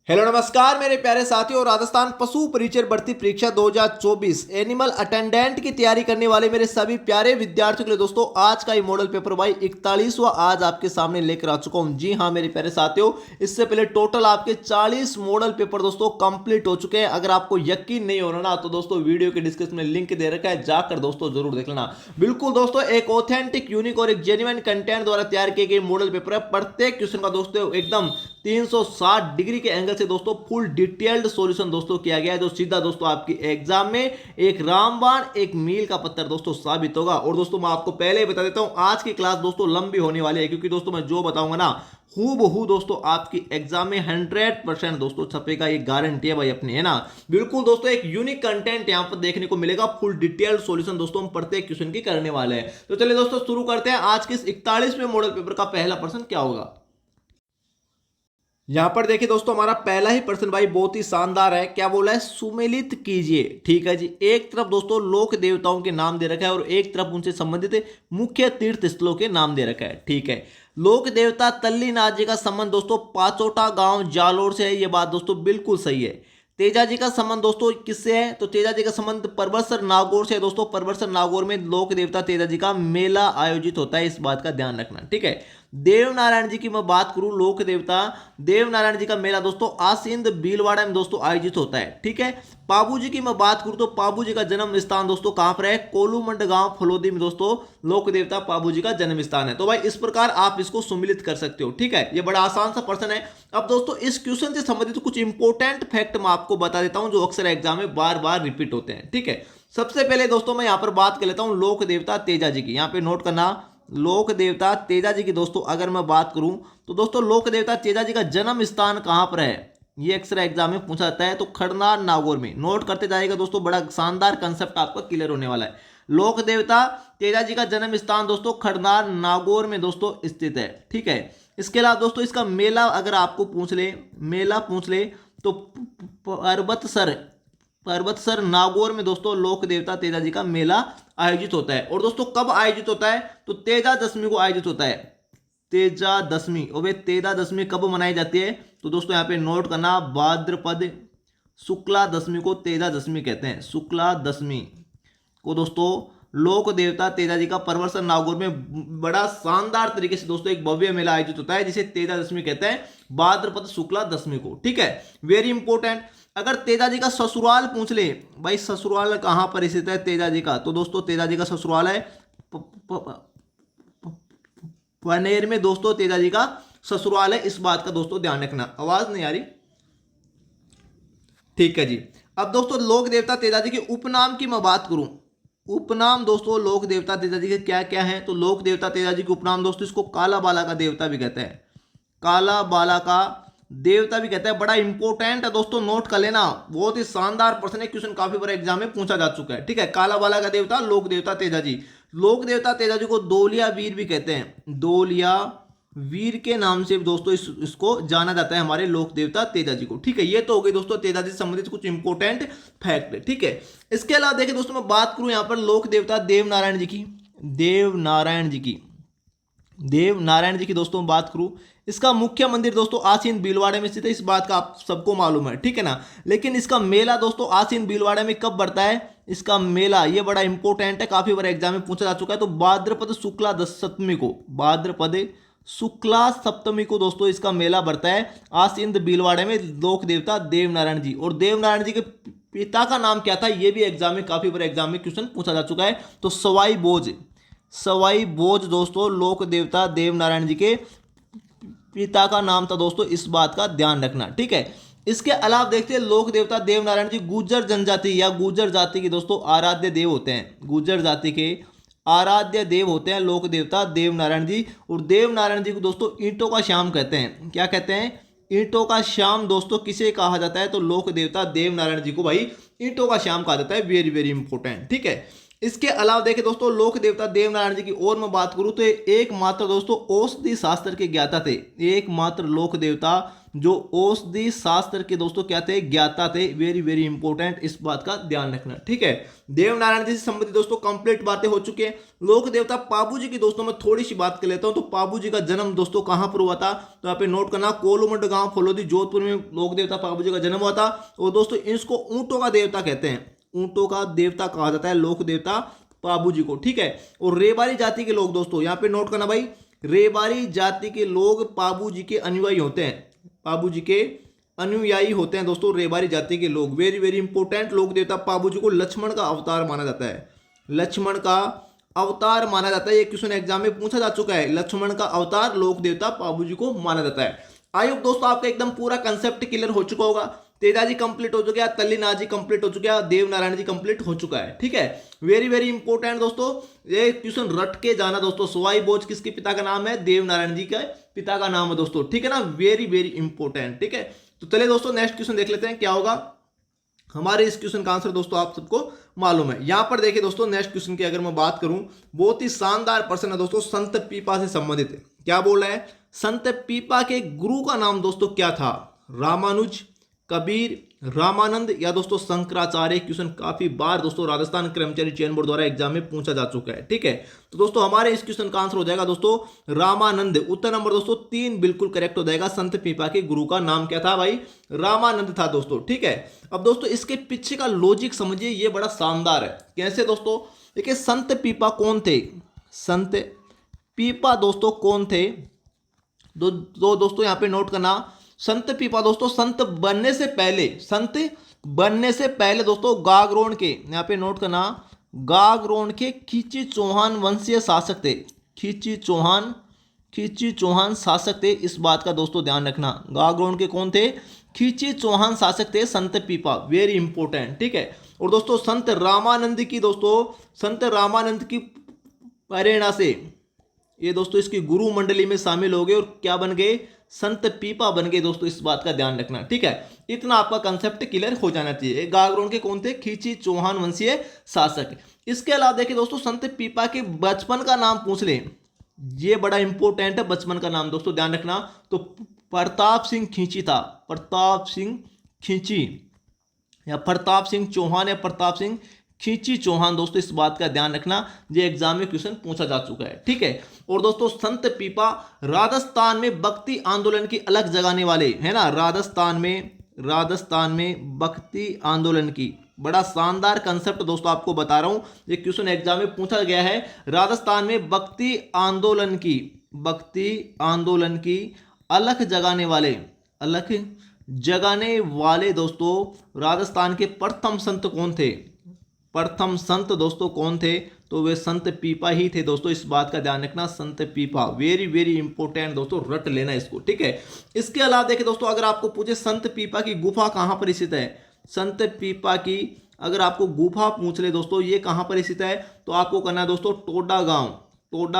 Hello नमस्कार मेरे प्यारे साथियों। राजस्थान पशु परिचर भर्ती परीक्षा 2024 एनिमल अटेंडेंट की तैयारी करने वाले मेरे सभी प्यारे विद्यार्थियों के लिए दोस्तों आज का ये मॉडल पेपर भाई 41वां आज आपके सामने लेकर आ चुका हूं। जी हां मेरे प्यारे साथियों, इससे पहले टोटल आपके 40 मॉडल पेपर दोस्तों कंप्लीट हो चुके हैं। अगर आपको यकीन नहीं हो रहा ना तो दोस्तों वीडियो के डिस्क्रिप्शन में लिंक दे रखा है, जाकर दोस्तों जरूर देख लेना। बिल्कुल दोस्तों एक ऑथेंटिक, यूनिक और एक जेन्युइन कंटेंट द्वारा तैयार किए गए मॉडल पेपर है। प्रत्येक क्वेश्चन का दोस्तों एकदम 360 डिग्री के एंगल से दोस्तों फुल डिटेल्ड सॉल्यूशन दोस्तों किया गया है, जो सीधा दोस्तों आपकी एग्जाम में एक रामबाण एक मील का पत्थर दोस्तों साबित होगा। और दोस्तों मैं आपको पहले ही बता देता हूं आज की क्लास दोस्तों लंबी होने वाली है, क्योंकि दोस्तों मैं जो बताऊंगा ना हूबहू दोस्तों आपकी एग्जाम में 100% दोस्तों छपेगा, ये गारंटी है भाई अपनी, है ना। बिल्कुल दोस्तों एक यूनिक कंटेंट यहां पर देखने को मिलेगा। फुल डिटेल्ड सॉल्यूशन दोस्तों हम प्रत्येक क्वेश्चन की करने वाले हैं। तो चलिए दोस्तों शुरू करते हैं। आज के इस 41वें मॉडल पेपर का पहला प्रश्न क्या होगा। यहां पर देखिए दोस्तों हमारा पहला ही प्रश्न भाई बहुत ही शानदार है। क्या बोला है, सुमेलित कीजिए। ठीक है जी, एक तरफ दोस्तों लोक देवताओं के नाम दे रखा है और एक तरफ उनसे संबंधित मुख्य तीर्थ स्थलों के नाम दे रखा है। ठीक है, लोक देवता तल्लीनाथ जी का संबंध दोस्तों पाचोटा गांव जालोर से है, ये बात दोस्तों बिल्कुल सही है। तेजा जी का संबंध दोस्तों किससे है, तो तेजा जी का संबंध परबतसर नागौर से है दोस्तों। परबतसर नागौर में लोक देवता तेजा जी का मेला आयोजित होता है, इस बात का ध्यान रखना। ठीक है, देव नारायण जी की मैं बात करूं, लोक देवता देव नारायण जी का मेला दोस्तों आसींद भीलवाड़ा में दोस्तों आयोजित होता है। ठीक है, पाबू जी की मैं बात करूं तो पाबू जी का जन्म स्थान दोस्तों कहां पर है, कोलूमंड गांव फलोदी में दोस्तों लोक देवता पाबू जी का जन्म स्थान है। तो भाई इस प्रकार आप इसको सुमिलित कर सकते हो। ठीक है, ये बड़ा आसान सा प्रश्न है। अब दोस्तों इस क्वेश्चन से संबंधित कुछ इंपॉर्टेंट फैक्ट मैं आपको बता देता हूं, जो अक्सर एग्जाम में बार बार रिपीट होते हैं। ठीक है, सबसे पहले दोस्तों मैं यहां पर बात कर लेता हूं लोक देवता तेजा जी की। यहां पे नोट करना, लोक देवता तेजा जी की दोस्तों अगर मैं बात करूं तो दोस्तों लोक देवता तेजा जी का जन्म स्थान कहां पर है, ये अक्सर एग्जाम में पूछा जाता है, तो खड़नार नागौर में। नोट करते जाएगा दोस्तों, बड़ा शानदार कंसेप्ट आपका क्लियर होने वाला है। लोक देवता तेजा जी का जन्म स्थान दोस्तों खड़नार नागौर में दोस्तों स्थित है। ठीक है, इसके अलावा दोस्तों इसका मेला अगर आपको मेला पूछ ले तो पर्वतसर नागौर में दोस्तों लोक देवता तेजा जी का मेला आयोजित होता है। और दोस्तों कब आयोजित होता है, तो तेजा दशमी को आयोजित होता है। तेजा दशमी, और वे तेजा दशमी कब मनाई जाती है, तो दोस्तों यहाँ पे नोट करना, भाद्रपद शुक्ला दशमी को तेजा दशमी कहते हैं। शुक्ला दशमी को दोस्तों लोक देवता तेजा जी का परवरसर नागौर में बड़ा शानदार तरीके से दोस्तों एक भव्य मेला आयोजित होता है, जिसे तेजा दशमी कहते हैं, भाद्रपद शुक्ला दशमी को। ठीक है, वेरी इंपॉर्टेंट। अगर तेजा जी का ससुराल पूछ ले, भाई ससुराल कहां पर स्थित है तेजा जी का, तो दोस्तों तेजा जी का ससुराल है पनेर में दोस्तों तेजा जी का ससुराल है, इस बात का दोस्तों ध्यान रखना। आवाज नहीं आ रही, ठीक है जी। अब दोस्तों लोक देवता तेजा जी के उपनाम की मैं बात करूं, उपनाम दोस्तों लोक देवता तेजा जी के क्या क्या हैं, तो लोक देवता तेजा जी के उपनाम दोस्तों इसको काला बाला का देवता भी कहते हैं, काला बाला का देवता भी कहते हैं। बड़ा इंपॉर्टेंट है दोस्तों, नोट कर लेना, बहुत ही शानदार प्रश्न है, क्वेश्चन काफी बार एग्जाम में पूछा जा चुका है। ठीक है, काला बाला का देवता लोक देवता तेजा जी। लोक देवता तेजा जी को दोलिया वीर भी कहते हैं, दोलिया वीर के नाम से दोस्तों इसको जाना जाता है हमारे लोक देवता तेजा जी को। ठीक है, ये तो हो गई दोस्तों तेजा जी से संबंधित कुछ इंपॉर्टेंट फैक्ट। ठीक है, इसके अलावा देखिए दोस्तों मैं बात करूं यहां पर लोक देवता देव नारायण जी की, देव नारायण जी की दोस्तों बात करूं, इसका मुख्य मंदिर दोस्तों आसीन भीलवाड़े में स्थित है, इस बात का आप सबको मालूम है। ठीक है ना, लेकिन इसका मेला दोस्तों आसीन भीलवाड़े में कब बढ़ता है, इसका मेला ये बड़ा इंपॉर्टेंट है, काफी बार एग्जाम में पूछा जा चुका है। तो भाद्रपद शुक्ला सप्तमी को, भाद्रपद शुक्ला सप्तमी को दोस्तों इसका मेला बढ़ता है आसीन भीलवाड़े में, लोक देवता देव नारायण जी। और देव नारायण जी के पिता का नाम क्या था, ये भी एग्जाम में काफी बार एग्जाम में क्वेश्चन पूछा जा चुका है, तो सवाई बोझ दोस्तों लोक देवता देव नारायण जी के पिता का नाम था दोस्तों, इस बात का ध्यान रखना। ठीक है, इसके अलावा देखते हैं लोक देवता देव नारायण जी गुर्जर जनजाति या गुर्जर जाति के दोस्तों आराध्य देव होते हैं, गुर्जर जाति के आराध्य देव होते हैं लोक देवता देव नारायण जी। और देव नारायण जी को दोस्तों ईंटों का श्याम कहते हैं, क्या कहते हैं, ईंटों का श्याम दोस्तों किसे कहा जाता है, तो लोक देवता देव नारायण जी को भाई ईंटों का श्याम कहा जाता है, वेरी वेरी इंपॉर्टेंट। ठीक है, इसके अलावा देखें दोस्तों लोक देवता देव नारायण जी की और मैं बात करूं तो एकमात्र दोस्तों औषधि शास्त्र के ज्ञाता थे, एकमात्र लोक देवता जो औषधि शास्त्र के दोस्तों क्या थे, ज्ञाता थे। वेरी वेरी इंपॉर्टेंट, इस बात का ध्यान रखना। ठीक है, देवनारायण जी से संबंधित दोस्तों कंप्लीट बातें हो चुकी है। लोक देवता पाबू जी की दोस्तों मैं थोड़ी सी बात कर लेता हूं। तो पाबू जी का जन्म दोस्तों कहां पर हुआ था, तो यहाँ पे नोट करना, कोलूमंड गांव फलोदी जोधपुर में लोक देवता पाबू जी का जन्म हुआ था। और दोस्तों इसको ऊंटों का देवता कहते हैं, ऊंटों का देवता कहा जाता है लोक देवता पाबू जी को। ठीक है, और रेबारी जाति के लोग दोस्तों यहाँ पे नोट करना भाई, रेबारी जाति के लोग पाबू जी के अनुयायी होते हैं, पाबू जी के अनुयायी होते हैं दोस्तों रेबारी जाति के लोग। वेरी वेरी इंपॉर्टेंट, लोक देवता पाबू जी को लक्ष्मण का अवतार माना जाता है, लक्ष्मण का अवतार माना जाता है। ये क्वेश्चन एग्जाम में पूछा जा चुका है, लक्ष्मण का अवतार लोक देवता पाबू जी को माना जाता है। आई होप दोस्तों आपका एकदम पूरा कंसेप्ट क्लियर हो चुका होगा। तेजाजी कंप्लीट हो चुका है, तल्लीनाजी कंप्लीट हो चुका है, देवनारायण जी कंप्लीट हो चुका है। ठीक है, वेरी वेरी इंपॉर्टेंट दोस्तों, ये क्वेश्चन रट के जाना दोस्तों। सवाई बोझ किसके पिता का नाम है, देवनारायण जी के पिता का नाम है दोस्तों। ठीक है ना, वेरी वेरी इंपॉर्टेंट। ठीक है, तो चलिए दोस्तों नेक्स्ट क्वेश्चन देख लेते हैं क्या होगा। हमारे इस क्वेश्चन का आंसर दोस्तों आप सबको मालूम है। यहां पर देखिए दोस्तों, नेक्स्ट क्वेश्चन की अगर मैं बात करूं, बहुत ही शानदार प्रश्न है दोस्तों, संत पीपा से संबंधित है। क्या बोल रहा है, संत पीपा के गुरु का नाम दोस्तों क्या था, रामानुज, कबीर, रामानंद या दोस्तों शंकराचार्य। क्वेश्चन काफी बार दोस्तों राजस्थान कर्मचारी चयन बोर्ड द्वारा एग्जाम में पूछा जा चुका है। ठीक है, तो दोस्तों हमारे इस क्वेश्चन का आंसर हो जाएगा दोस्तों रामानंद। उत्तर नंबर दोस्तों 3 बिल्कुल करेक्ट हो जाएगा। संत पीपा के गुरु का नाम क्या था भाई, रामानंद था दोस्तों। ठीक है, अब दोस्तों इसके पीछे का लॉजिक समझिए, ये बड़ा शानदार है। कैसे दोस्तों, देखिए संत पीपा कौन थे, संत पीपा दोस्तों कौन थे, दो दोस्तों यहाँ पे नोट करना। संत पीपा दोस्तों संत बनने से पहले, संत बनने से पहले दोस्तों गागरोण के, यहाँ पे नोट करना, गागरोण के खींची चौहान वंशीय शासक थे, खींची चौहान शासक थे। इस बात का दोस्तों ध्यान रखना, गागरोण के कौन थे, खींची चौहान शासक थे संत पीपा। Very important. ठीक है, और दोस्तों संत रामानंद की, दोस्तों संत रामानंद की प्रेरणा से ये दोस्तों इसकी गुरु मंडली में शामिल हो गए और क्या बन गए, संत पीपा बन गए दोस्तों। इस बात का ध्यान रखना। ठीक है, इतना आपका कंसेप्ट क्लियर हो जाना चाहिए। गागरोण के कौन थे, खींची चौहान वंशीय शासक। इसके अलावा देखिए दोस्तों संत पीपा के बचपन का नाम पूछ ले, ये बड़ा इंपॉर्टेंट है बचपन का नाम दोस्तों, ध्यान रखना। तो प्रताप सिंह खींची था, प्रताप सिंह खींची या प्रताप सिंह चौहान या प्रताप सिंह खींची चौहान दोस्तों। इस बात का ध्यान रखना, ये एग्जाम में क्वेश्चन पूछा जा चुका है। ठीक है, और दोस्तों संत पीपा राजस्थान में भक्ति आंदोलन की अलग जगाने वाले है ना, राजस्थान में भक्ति आंदोलन की, बड़ा शानदार कंसेप्ट दोस्तों आपको बता रहा हूं, ये क्वेश्चन एग्जाम में पूछा गया है। राजस्थान में भक्ति आंदोलन की अलख जगाने वाले दोस्तों राजस्थान के प्रथम संत कौन थे, प्रथम संत दोस्तों कौन थे, तो वे संत पीपा ही थे दोस्तों। इस बात का ध्यान रखना, संत पीपा। वेरी वेरी इंपॉर्टेंट दोस्तों, रट लेना इसको। ठीक है, इसके अलावा देखिए दोस्तों, अगर आपको पूछे संत पीपा की गुफा कहां पर स्थित है, संत पीपा की अगर आपको गुफा पूछ ले दोस्तों ये कहां पर स्थित है, तो आपको करना है दोस्तों टोडा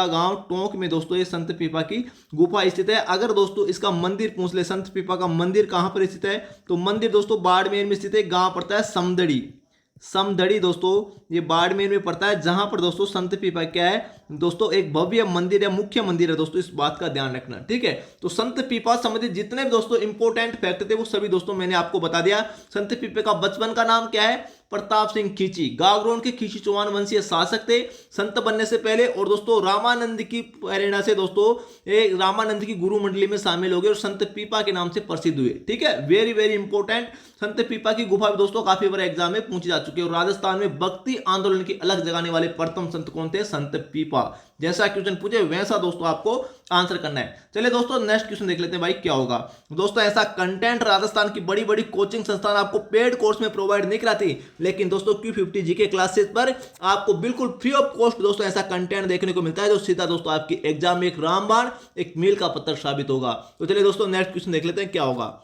गांव टोंक में दोस्तों ये संत पीपा की गुफा स्थित है। अगर दोस्तों इसका मंदिर पूछ ले, संत पीपा का मंदिर कहां पर स्थित है, तो मंदिर दोस्तों बाड़मेर में स्थित है। गांव पड़ता है समदड़ी दोस्तों, ये बाड़मेर में पड़ता है, जहां पर दोस्तों संत पीपा क्या है दोस्तों, एक भव्य मंदिर है, मुख्य मंदिर है दोस्तों। इस बात का ध्यान रखना। ठीक है, तो संत पीपा संबंधित जितने भी दोस्तों इंपॉर्टेंट फैक्ट थे वो सभी दोस्तों मैंने आपको बता दिया। संत पीपा का बचपन का नाम क्या है, प्रताप सिंह खींची। गागरोन के खींची चौहान वंशीय शासक थे संत बनने से पहले, और दोस्तों रामानंद की प्रेरणा से दोस्तों रामानंद की गुरु मंडली में शामिल हो गए और संत पीपा के नाम से प्रसिद्ध हुए। ठीक है, वेरी वेरी इंपॉर्टेंट। संत पीपा की गुफा भी दोस्तों काफी बार एग्जाम में पूछी जा चुकी है। और राजस्थान में भक्ति आंदोलन की अलग जगाने वाले प्रथम संत कौन थे, संत पीपा। जैसा क्वेश्चन पूछे वैसा दोस्तों आपको आंसर करना है। चलिए दोस्तों नेक्स्ट क्वेश्चन देख लेते हैं भाई क्या होगा। दोस्तों ऐसा कंटेंट राजस्थान की बड़ी बड़ी कोचिंग संस्थान आपको पेड कोर्स में प्रोवाइड नहीं कराती, लेकिन दोस्तों Q50 जीके क्लासेस पर आपको बिल्कुल फ्री ऑफ कॉस्ट दोस्तों ऐसा कंटेंट देखने को मिलता है जो सीधा दोस्तों आपकी एग्जाम में एक रामबाण, एक मील का पत्थर साबित होगा। तो चलिए दोस्तों नेक्स्ट क्वेश्चन देख लेते हैं क्या होगा।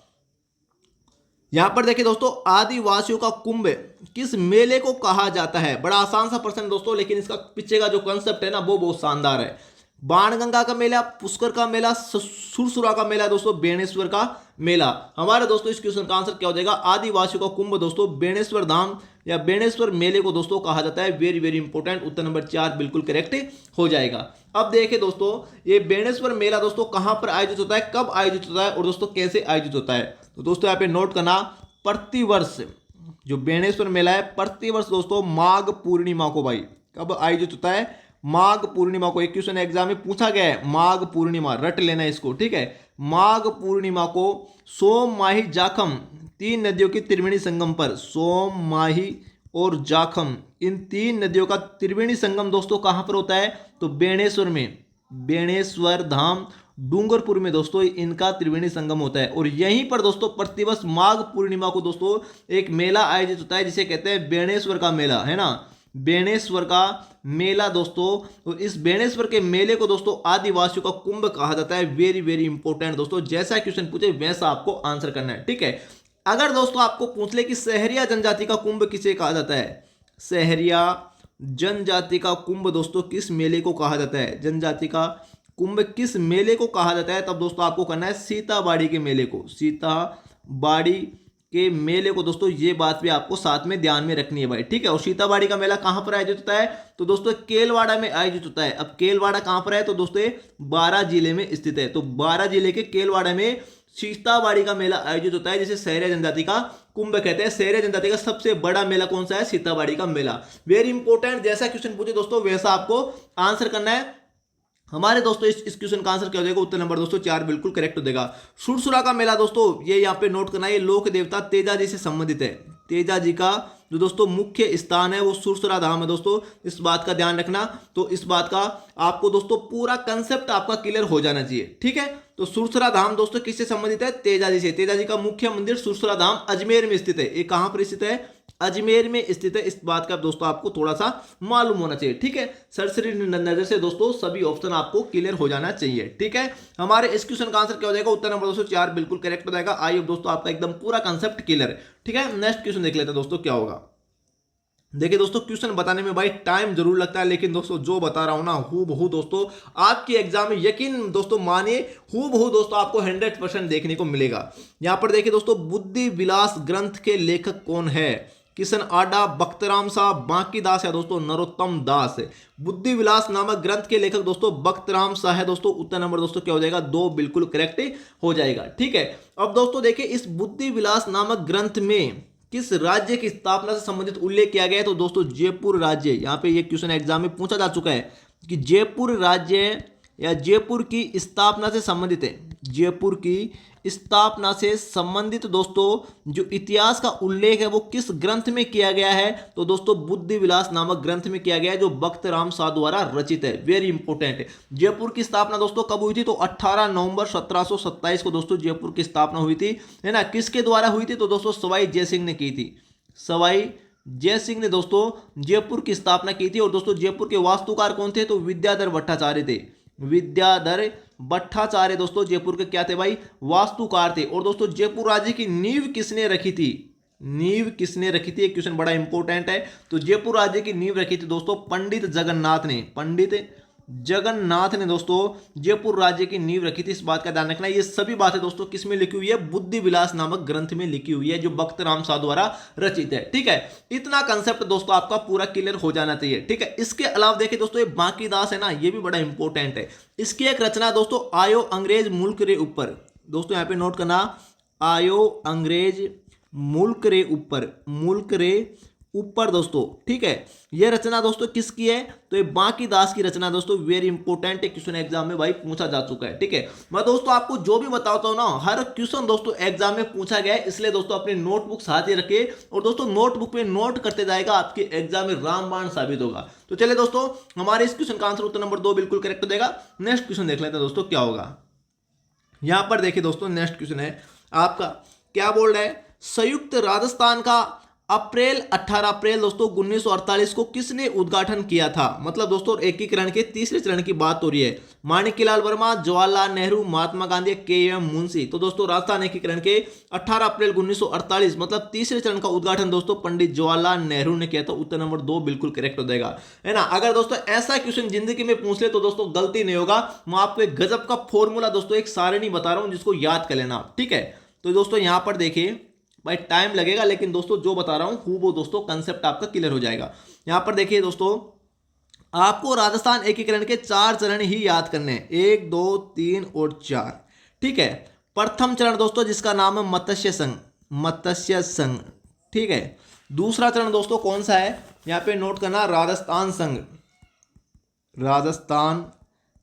यहां पर देखिए दोस्तों, आदिवासियों का कुंभ किस मेले को कहा जाता है। बड़ा आसान सा प्रश्न दोस्तों, लेकिन इसका पीछे का जो कंसेप्ट है ना वो बहुत शानदार है। बाणगंगा का मेला, पुष्कर का मेला, सुरसुरा का मेला दोस्तों, बेणेश्वर का मेला। हमारे दोस्तों इस क्वेश्चन का आंसर क्या हो जाएगा, आदिवासियों का कुंभ दोस्तों, बेणेश्वर धाम या बेणेश्वर मेले को दोस्तों कहा जाता है। वेरी वेरी इंपॉर्टेंट, उत्तर नंबर 4 बिल्कुल करेक्ट हो जाएगा। अब देखिए दोस्तों, ये बेणेश्वर मेला दोस्तों कहां पर आयोजित होता है, कब आयोजित होता है और दोस्तों कैसे आयोजित होता है। तो दोस्तों यहाँ पे नोट करना, प्रतिवर्ष जो बेणेश्वर मेला है प्रतिवर्ष दोस्तों माघ पूर्णिमा को भाई कब आयोजित होता है, माघ पूर्णिमा को। एक क्वेश्चन एग्जाम में पूछा गया है, माघ पूर्णिमा रट लेना इसको, ठीक है। माघ पूर्णिमा को सोम, माही, जाखम तीन नदियों की त्रिवेणी संगम पर, सोम, माही और जाखम इन तीन नदियों का त्रिवेणी संगम दोस्तों कहां पर होता है, तो बेणेश्वर में, बेणेश्वर धाम डूंगरपुर में दोस्तों इनका त्रिवेणी संगम होता है। और यहीं पर दोस्तों प्रतिवर्ष माघ पूर्णिमा को दोस्तों एक मेला आयोजित होता है जिसे कहते हैं बेणेश्वर का मेला, है ना, बेणेश्वर का मेला दोस्तों। तो इस बेणेश्वर के मेले को दोस्तों आदिवासियों का कुंभ कहा जाता है। वेरी वेरी इंपॉर्टेंट दोस्तों, जैसा क्वेश्चन पूछे वैसा आपको आंसर करना है, ठीक है। अगर दोस्तों आपको पूछ ले कि सहरिया जनजाति का कुंभ किसे कहा जाता है, सहरिया जनजाति का कुंभ दोस्तों किस मेले को कहा जाता है, जनजाति का कुंभ किस मेले को कहा जाता है, तब दोस्तों आपको करना है सीताबाड़ी के मेले को, सीताबाड़ी के मेले को दोस्तों। ये बात भी आपको साथ में ध्यान में रखनी है भाई, ठीक है। और सीताबाड़ी का मेला कहां पर आयोजित होता है, तो दोस्तों केलवाड़ा में आयोजित होता है। अब केलवाड़ा कहां पर है, तो दोस्तों बारां जिले में स्थित है। तो बारां जिले के केलवाड़ा में सीताबाड़ी का मेला आयोजित होता है जिसे सहरिया जनजाति का कुंभ कहते हैं। सहरिया जनजाति का सबसे बड़ा मेला कौन सा है, सीताबाड़ी का मेला। वेरी इंपॉर्टेंट, जैसा क्वेश्चन पूछे दोस्तों वैसा आपको आंसर करना है। हमारे दोस्तों इस क्वेश्चन का आंसर क्या हो जाएगा, उत्तर नंबर दोस्तों 4 बिल्कुल करेक्ट हो जाएगा। सुरसुरा का मेला दोस्तों, ये यहाँ पे नोट करना है, ये लोक देवता तेजा जी से संबंधित है। तेजा जी का जो दोस्तों मुख्य स्थान है वो सुरसुरा धाम है दोस्तों, इस बात का ध्यान रखना। तो इस बात का आपको दोस्तों पूरा कंसेप्ट आपका क्लियर हो जाना चाहिए, ठीक है। तो सुरसुरा धाम दोस्तों किससे संबंधित है, तेजा जी से। तेजा जी का मुख्य मंदिर सुरसुरा धाम अजमेर में स्थित है। ये कहां पर स्थित है, अजमेर में स्थित है। इस बात का दोस्तों आपको थोड़ा सा मालूम होना चाहिए, ठीक है। सरसरी नजर से दोस्तों सभी ऑप्शन आपको क्लियर हो जाना चाहिए, ठीक है। हमारे इस क्वेश्चन का आंसर क्या हो जाएगा, उत्तर नंबर दोस्तों 4 बिल्कुल करेक्ट हो जाएगा। आई होप दोस्तों आपका एकदम पूरा कंसेप्ट क्लियर है, ठीक है। नेक्स्ट क्वेश्चन देख लेते हैं दोस्तों क्या होगा। देखिए दोस्तों क्वेश्चन बताने में भाई टाइम जरूर लगता है, लेकिन दोस्तों जो बता रहा हूं ना हूबहू दोस्तों आपकी एग्जाम में यकीन दोस्तों मानिए हूबहू दोस्तों आपको 100% देखने को मिलेगा। यहां पर देखिए दोस्तों, बुद्धि विलास ग्रंथ के लेखक कौन है, किशन आडा, बख्तराम शाह, बांकी दास या दोस्तों नरोत्तम दास। बुद्धि विलास नामक ग्रंथ के लेखक दोस्तों बख्तराम शाह है दोस्तों। उत्तर नंबर दोस्तों क्या हो जाएगा, 2 बिल्कुल करेक्ट हो जाएगा, ठीक है। अब दोस्तों देखिए इस बुद्धि विलास नामक ग्रंथ में किस राज्य की स्थापना से संबंधित उल्लेख किया गया है, तो दोस्तों जयपुर राज्य। यहाँ पे ये क्वेश्चन एग्जाम में पूछा जा चुका है कि जयपुर राज्य या जयपुर की स्थापना से संबंधित है, जयपुर की स्थापना से संबंधित दोस्तों जो इतिहास का उल्लेख है वो किस ग्रंथ में किया गया है, तो दोस्तों बुद्धि विलास नामक ग्रंथ में किया गया है जो बख्तराम शाह द्वारा रचित है। वेरी इंपॉर्टेंट है। जयपुर की स्थापना दोस्तों कब हुई थी, तो 18 नवंबर 1727 को दोस्तों जयपुर की स्थापना हुई थी, है ना। किसके द्वारा हुई थी, तो दोस्तों सवाई जयसिंह ने की थी। सवाई जयसिंह ने दोस्तों जयपुर की स्थापना की थी। और दोस्तों जयपुर के वास्तुकार कौन थे, तो विद्याधर भट्टाचार्य थे। विद्याधर भट्टाचार्य दोस्तों जयपुर के क्या थे भाई, वास्तुकार थे। और दोस्तों जयपुर राज्य की नींव किसने रखी थी, नींव किसने रखी थी, एक क्वेश्चन बड़ा इंपॉर्टेंट है। तो जयपुर राज्य की नींव रखी थी दोस्तों पंडित जगन्नाथ ने, पंडित जगन्नाथ ने दोस्तों जयपुर राज्य की नींव रखी थी। इस बात का ध्यान रखना। ये सभी बातें दोस्तों किस में लिखी हुई है, बुद्धि विलास नामक ग्रंथ में लिखी हुई है जो बख्तराम शाह द्वारा रचित है, ठीक है। इतना कंसेप्ट दोस्तों आपका पूरा क्लियर हो जाना चाहिए, ठीक है। इसके अलावा देखिए दोस्तों ये बांकी दास है ना, ये भी बड़ा इंपॉर्टेंट है। इसकी एक रचना दोस्तों आयो अंग्रेज मुल्क रे ऊपर, दोस्तों यहाँ पे नोट करना, आयो अंग्रेज मुल्क रे ऊपर, मुल्क रे ऊपर दोस्तों, ठीक है। यह रचना दोस्तों किसकी है, तो ये बांकी दास की रचना दोस्तों। वेरी इंपॉर्टेंट है, क्वेश्चन एग्जाम में भाई पूछा जा चुका है, ठीक है। मैं दोस्तों आपको जो भी बताता हूं ना हर क्वेश्चन दोस्तों एग्जाम में पूछा गया है, इसलिए दोस्तों अपनी नोटबुक साथ ही रखिए और दोस्तों नोटबुक में नोट करते जाएगा, आपके एग्जाम में रामबाण साबित होगा। तो चलिए दोस्तों हमारे इस क्वेश्चन का आंसर उत्तर नंबर 2 बिल्कुल करेक्ट हो जाएगा। नेक्स्ट क्वेश्चन देख लेते हैं दोस्तों क्या होगा। यहां पर देखिए दोस्तों नेक्स्ट क्वेश्चन है आपका, क्या बोल रहा है, संयुक्त राजस्थान का अप्रैल 18 अप्रैल दोस्तों 1948 को किसने उद्घाटन किया था? मतलब दोस्तों एकीकरण के तीसरे चरण की बात हो रही है। माणिक्यलाल वर्मा, जवाहरलाल नेहरू, महात्मा गांधी, के.एम. मुंशी। तो दोस्तों राजस्थान एकीकरण के 18 अप्रैल 1948 मतलब तीसरे चरण का उद्घाटन दोस्तों पंडित जवाहरलाल नेहरू ने किया था। उत्तर नंबर 2 बिल्कुल करेक्ट हो जाएगा, है ना। अगर दोस्तों ऐसा क्वेश्चन जिंदगी में पूछ ले तो दोस्तों गलती नहीं होगा। मैं आपको एक गजब का फॉर्मूला दोस्तों एक सारणी बता रहा हूं जिसको याद कर लेना, ठीक है। तो दोस्तों यहां पर देखिए भाई टाइम लगेगा, लेकिन दोस्तों जो बता रहा हूं वो दोस्तों कंसेप्ट आपका क्लियर हो जाएगा। यहां पर देखिए दोस्तों आपको राजस्थान एकीकरण के 4 चरण ही याद करने हैं, 1 2 3 और 4, ठीक है। प्रथम चरण दोस्तों जिसका नाम है मत्स्य संघ, मत्स्य संघ, ठीक है। दूसरा चरण दोस्तों कौन सा है, यहां पे नोट करना, राजस्थान संघ, राजस्थान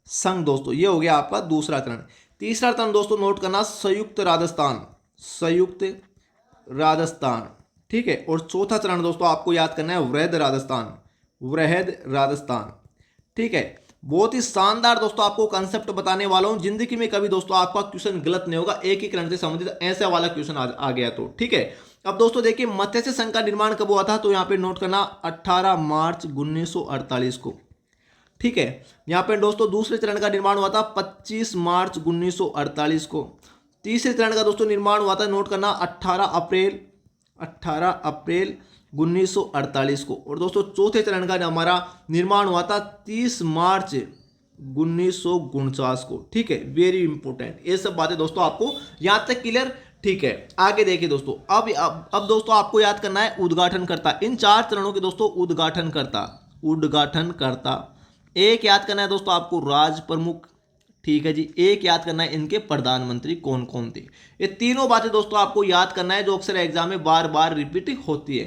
संघ दोस्तों, ये हो गया आपका दूसरा चरण। तीसरा चरण दोस्तों नोट करना, संयुक्त राजस्थान, संयुक्त राजस्थान, ठीक है। और चौथा चरण दोस्तों आपको याद करना है वृहद राजस्थान, वृहद राजस्थान, ठीक है। बहुत ही शानदार दोस्तों आपको कंसेप्ट बताने वाला हूं, जिंदगी में कभी दोस्तों आपका क्वेश्चन गलत नहीं होगा एकीकरण से संबंधित ऐसा वाला क्वेश्चन आ गया तो, ठीक है। अब दोस्तों देखिए मत्स्य संघ का निर्माण कब हुआ था, तो यहां पे नोट करना 18 मार्च 1948 को, ठीक है। यहां पे दोस्तों दूसरे चरण का निर्माण हुआ था 25 मार्च 1948 को। तीसरे चरण का दोस्तों निर्माण हुआ था, नोट करना, 18 अप्रैल 1948 को। और दोस्तों चौथे चरण का हमारा निर्माण हुआ था 30 मार्च 1949 को, ठीक है। वेरी इंपॉर्टेंट, ये सब बातें दोस्तों आपको यहां तक क्लियर, ठीक है। आगे देखिए दोस्तों अब दोस्तों आपको याद करना है उद्घाटनकर्ता, इन 4 चरणों के दोस्तों उद्घाटनकर्ता, उद्घाटनकर्ता। एक याद करना है दोस्तों आपको राज प्रमुख, ठीक है जी। एक याद करना है इनके प्रधानमंत्री कौन कौन थे। ये तीनों बातें दोस्तों आपको याद करना है जो अक्सर एग्जाम में बार बार रिपीट होती है।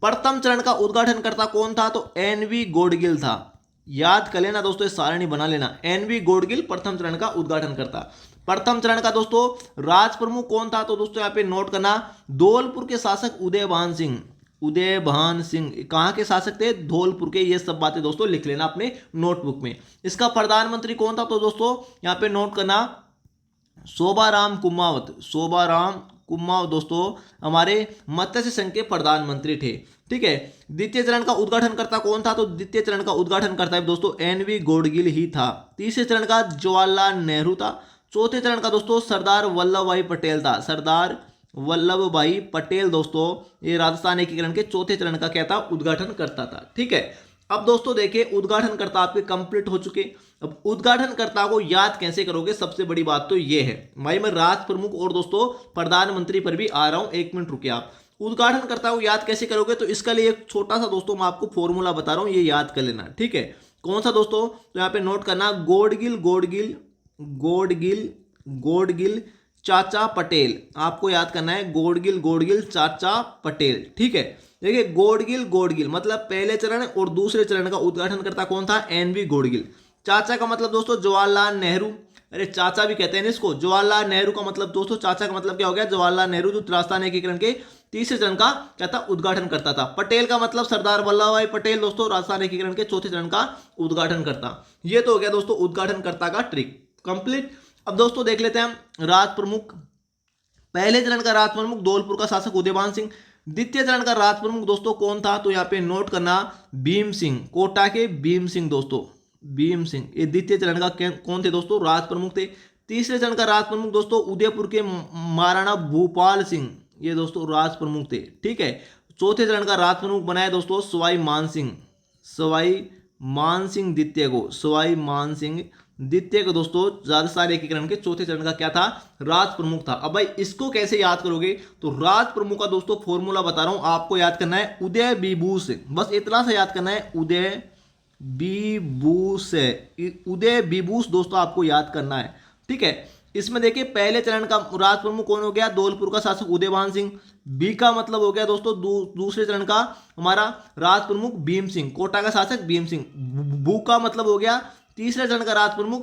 प्रथम चरण का उद्घाटनकर्ता कौन था, तो एनवी गोडगिल था। याद कर लेना दोस्तों, सारणी बना लेना, एनवी गोडगिल प्रथम चरण का उद्घाटनकर्ता। प्रथम चरण का दोस्तों राज प्रमुख कौन था, तो दोस्तों यहाँ पे नोट करना, धौलपुर के शासक उदयभान सिंह, उदयभान सिंह। कहां के शासक थे, धौलपुर के। ये सब बातें दोस्तों लिख लेना अपने नोटबुक में। इसका प्रधानमंत्री कौन था, तो दोस्तों यहां पे नोट करना, शोभाराम कुमावत, शोभाराम कुमावत दोस्तों हमारे मत्स्य संघ के प्रधानमंत्री थे, ठीक है। द्वितीय चरण का उद्घाटनकर्ता कौन था, तो द्वितीय चरण का उद्घाटनकर्ता दोस्तों एनवी गोडगिल ही था। तीसरे चरण का जवाहरलाल नेहरू था। चौथे चरण का दोस्तों सरदार वल्लभ भाई पटेल था, सरदार वल्लभ भाई पटेल दोस्तों ये राजस्थान एकीकरण के चौथे चरण का क्या था, उद्घाटन करता था, ठीक है। अब दोस्तों देखिए उद्घाटनकर्ता आपके कंप्लीट हो चुके। अब उद्घाटनकर्ता को याद कैसे करोगे, सबसे बड़ी बात तो ये है भाई, मैं राज प्रमुख और दोस्तों प्रधानमंत्री पर भी आ रहा हूं, 1 मिनट रुकिए आप। उद्घाटनकर्ता को याद कैसे करोगे, तो इसका लिए एक छोटा सा दोस्तों मैं आपको फॉर्मूला बता रहा हूं, ये याद कर लेना, ठीक है। कौन सा दोस्तों, तो यहाँ पे नोट करना, गोडगिल गोडगिल गोडगिल गोडगिल चाचा पटेल। आपको याद करना है गोडगिल गोडगिल चाचा पटेल, ठीक है। देखिए गोडगिल गोडगिल मतलब पहले चरण और दूसरे चरण का उद्घाटनकर्ता कौन था, एनवी गोडगिल। चाचा का मतलब दोस्तों जवाहरलाल नेहरू, अरे चाचा भी कहते हैं इसको, जवाहरलाल नेहरू का मतलब दोस्तों, चाचा का मतलब क्या हो गया, जवाहरलाल नेहरू जो राजस्थान एकीकरण के तीसरे चरण का क्या था, उद्घाटन करता था। पटेल का मतलब सरदार वल्लभ भाई पटेल दोस्तों राजस्थान एकीकरण के चौथे चरण का उद्घाटन करता। ये तो हो गया दोस्तों उद्घाटनकर्ता का ट्रिक कंप्लीट। अब दोस्तों देख लेते हैं हम राज प्रमुख। पहले चरण का राज प्रमुख धौलपुर का शासक उदयभान सिंह। द्वितीय चरण का राज प्रमुख दोस्तों कौन था, तो यहाँ पे नोट करना, भीम सिंह, कोटा के भीम सिंह दोस्तों, भीम सिंह ये द्वितीय चरण का कौन थे दोस्तों, राज प्रमुख थे। तीसरे चरण का राज प्रमुख दोस्तों उदयपुर के महाराणा भूपाल सिंह, ये दोस्तों राज प्रमुख थे, ठीक है। चौथे चरण का राज प्रमुख बनाया दोस्तों सवाई मान सिंह, सवाई मान सिंह द्वितीय को, सवाई मान सिंह द्वितीय को दोस्तों राजस्थान एकीकरण के चौथे चरण का क्या था, राज प्रमुख था। अब भाई इसको कैसे याद करोगे, तो राज प्रमुख का दोस्तों फॉर्मूला बता रहा हूं, आपको याद करना है उदय विभूष, बस इतना सा याद करना है, उदय विभूष, उदय विभूष दोस्तों आपको याद करना है, ठीक है। इसमें देखिए पहले चरण का राज प्रमुख कौन हो गया, धौलपुर का शासक उदयभान सिंह। बी का मतलब हो गया दोस्तों दूसरे चरण का हमारा राज प्रमुख भीम सिंह, कोटा का शासक भीम सिंह। बू का मतलब हो गया तीसरे चरण का राज प्रमुख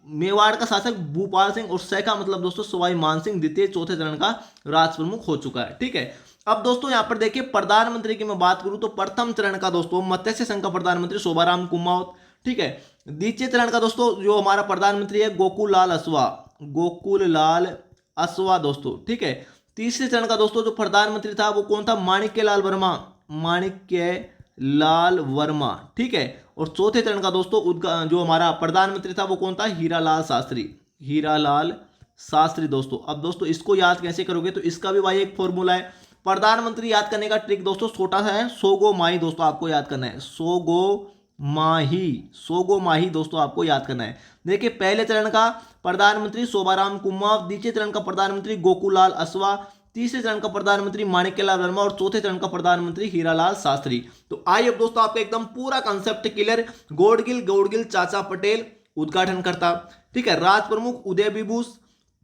मेवाड़ का शासक भूपाल सिंह। और सै का मतलब दोस्तों सवाई मान सिंह द्वितीय चौथे चरण का राज प्रमुख हो चुका है, ठीक है। अब दोस्तों यहां पर देखिए प्रधानमंत्री की मैं बात करूं तो प्रथम चरण का दोस्तों मत्स्य संघ का प्रधानमंत्री शोभाराम कुमावत, ठीक है। द्वितीय चरण का दोस्तों जो हमारा प्रधानमंत्री है गोकुल लाल असवा, गोकुल लाल असवा दोस्तों, ठीक है। तीसरे चरण का दोस्तों जो प्रधानमंत्री था वो कौन था, माणिक्य लाल वर्मा, माणिक्य लाल वर्मा, ठीक है। और चौथे चरण का दोस्तों जो हमारा प्रधानमंत्री था वो कौन था, हीरालाल शास्त्री, हीरालाल शास्त्री दोस्तों। अब दोस्तों इसको याद कैसे करोगे, तो इसका भी भाई एक फॉर्मूला है। प्रधानमंत्री याद करने का ट्रिक दोस्तों छोटा सा है, सोगो माही दोस्तों आपको याद करना है, सोगो माही, सोगो माही दोस्तों आपको याद करना है। देखिए पहले चरण का प्रधानमंत्री शोभाराम कुमार, दूसरे चरण का प्रधानमंत्री गोकुलाल असवा, तीसरे चरण का प्रधानमंत्री माणिक्यलाल वर्मा और चौथे चरण का प्रधानमंत्री हीरालाल शास्त्री। तो आइए अब दोस्तों आपका एकदम पूरा कंसेप्ट क्लियर। गौड़गिल चाचा पटेल उद्घाटन करता, ठीक है। राज प्रमुख उदय विभूष,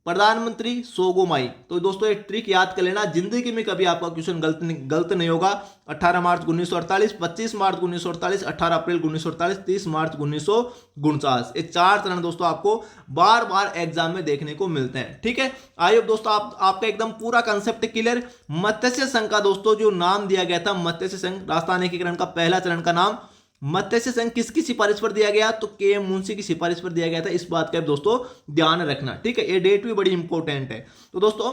प्रधानमंत्री सोगो माई। तो दोस्तों एक ट्रिक याद कर लेना, जिंदगी में कभी आपका क्वेश्चन गलत नहीं होगा। 18 मार्च 1948, 25 मार्च 1948, 18 अप्रैल 1948, 30 मार्च 1949। ये 4 चरण दोस्तों आपको बार बार एग्जाम में देखने को मिलते हैं, ठीक है। आइए दोस्तों आपका एकदम पूरा कंसेप्ट क्लियर। मत्स्य संघ का दोस्तों जो नाम दिया गया था, मत्स्य संघ राजस्थान एकीकरण का पहला चरण का नाम मत्स्य संघ किसकी सिफारिश पर दिया गया, तो के एम मुंशी की सिफारिश पर दिया गया था। इस बात का दोस्तों ध्यान रखना, ठीक है। ये डेट भी बड़ी इंपॉर्टेंट है। तो दोस्तों